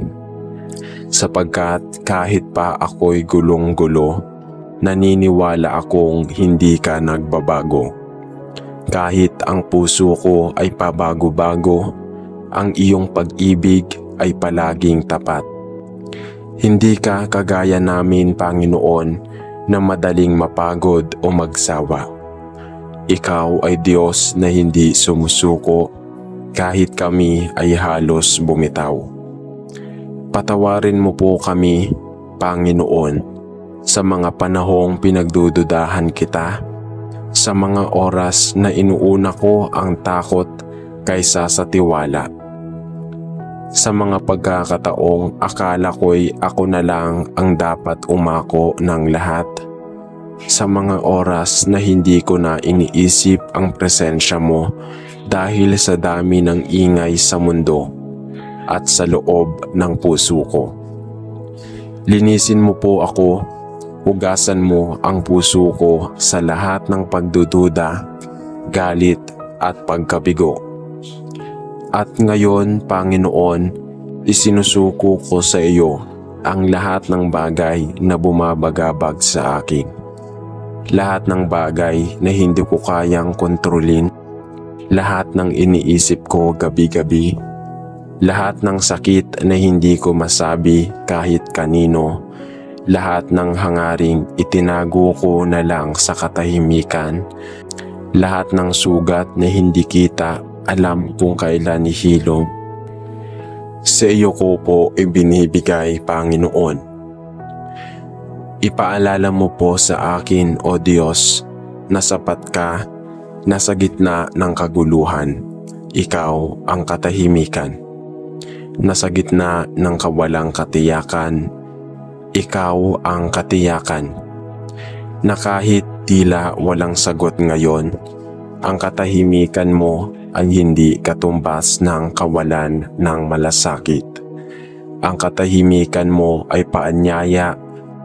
Sapagkat kahit pa ako'y gulong-gulo, naniniwala akong hindi ka nagbabago. Kahit ang puso ko ay pabago-bago, ang iyong pag-ibig ay palaging tapat. Hindi ka kagaya namin, Panginoon, na madaling mapagod o magsawa. Ikaw ay Diyos na hindi sumusuko kahit kami ay halos bumitaw. Patawarin mo po kami, Panginoon. sa mga panahong pinagdududahan kita, sa mga oras na inuuna ko ang takot kaysa sa tiwala, sa mga pagkakataong akala ko'y ako na lang ang dapat umako ng lahat, sa mga oras na hindi ko na iniisip ang presensya mo dahil sa dami ng ingay sa mundo at sa loob ng puso ko. Linisin mo po ako, hugasan mo ang puso ko sa lahat ng pagdududa, galit at pagkabigo. At ngayon, Panginoon, isinusuko ko sa iyo ang lahat ng bagay na bumabagabag sa akin. Lahat ng bagay na hindi ko kayang kontrolin, lahat ng iniisip ko gabi-gabi, lahat ng sakit na hindi ko masabi kahit kanino, lahat ng hangaring itinago ko na lang sa katahimikan, lahat ng sugat na hindi kita alam kung kailan ihilom, sa iyo ko po ibinibigay, Panginoon. Ipaalala mo po sa akin, O Diyos, na sapat ka, na sa gitna ng kaguluhan, ikaw ang katahimikan. Na sa gitna ng kawalang katiyakan, ikaw ang katiyakan. Na kahit tila walang sagot ngayon, ang katahimikan mo ay hindi katumbas ng kawalan ng malasakit. Ang katahimikan mo ay paanyaya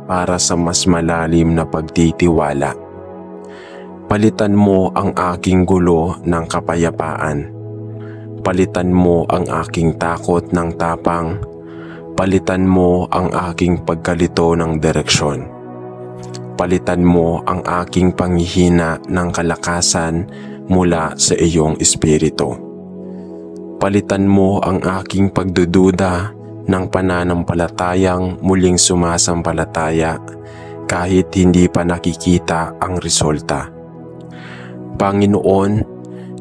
para sa mas malalim na pagtitiwala. Palitan mo ang aking gulo ng kapayapaan. Palitan mo ang aking takot ng tapang. Palitan mo ang aking pagkalito ng direksyon. Palitan mo ang aking panghihina ng kalakasan mula sa iyong espiritu. Palitan mo ang aking pagdududa ng pananampalatayang muling sumasampalataya kahit hindi pa nakikita ang resulta. Panginoon,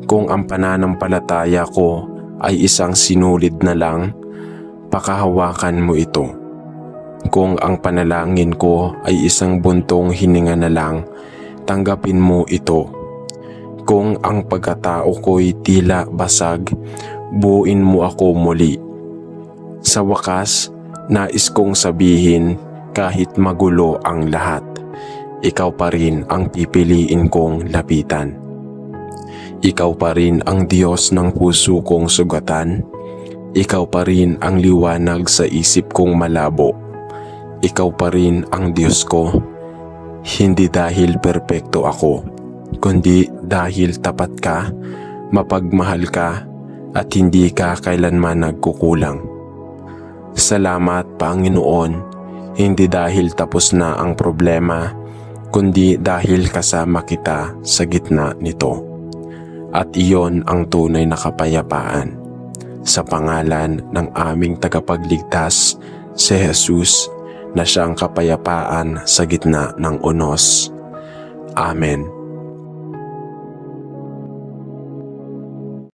kung ang pananampalataya ko ay isang sinulid na lang, pakahawakan mo ito. Kung ang panalangin ko ay isang buntong hininga na lang, tanggapin mo ito. Kung ang pagkatao ko'y tila basag, buuin mo ako muli. Sa wakas, nais kong sabihin kahit magulo ang lahat, ikaw pa rin ang pipiliin kong lapitan. Ikaw pa rin ang Diyos ng puso kong sugatan. Ikaw pa rin ang liwanag sa isip kong malabo. Ikaw pa rin ang Diyos ko, hindi dahil perpekto ako, kundi dahil tapat ka, mapagmahal ka, at hindi ka kailanman nagkukulang. Salamat, Panginoon, hindi dahil tapos na ang problema, kundi dahil kasama kita sa gitna nito. At iyon ang tunay na kapayapaan. Sa pangalan ng aming tagapagligtas, si Jesus, na siyang kapayapaan sa gitna ng unos. Amen.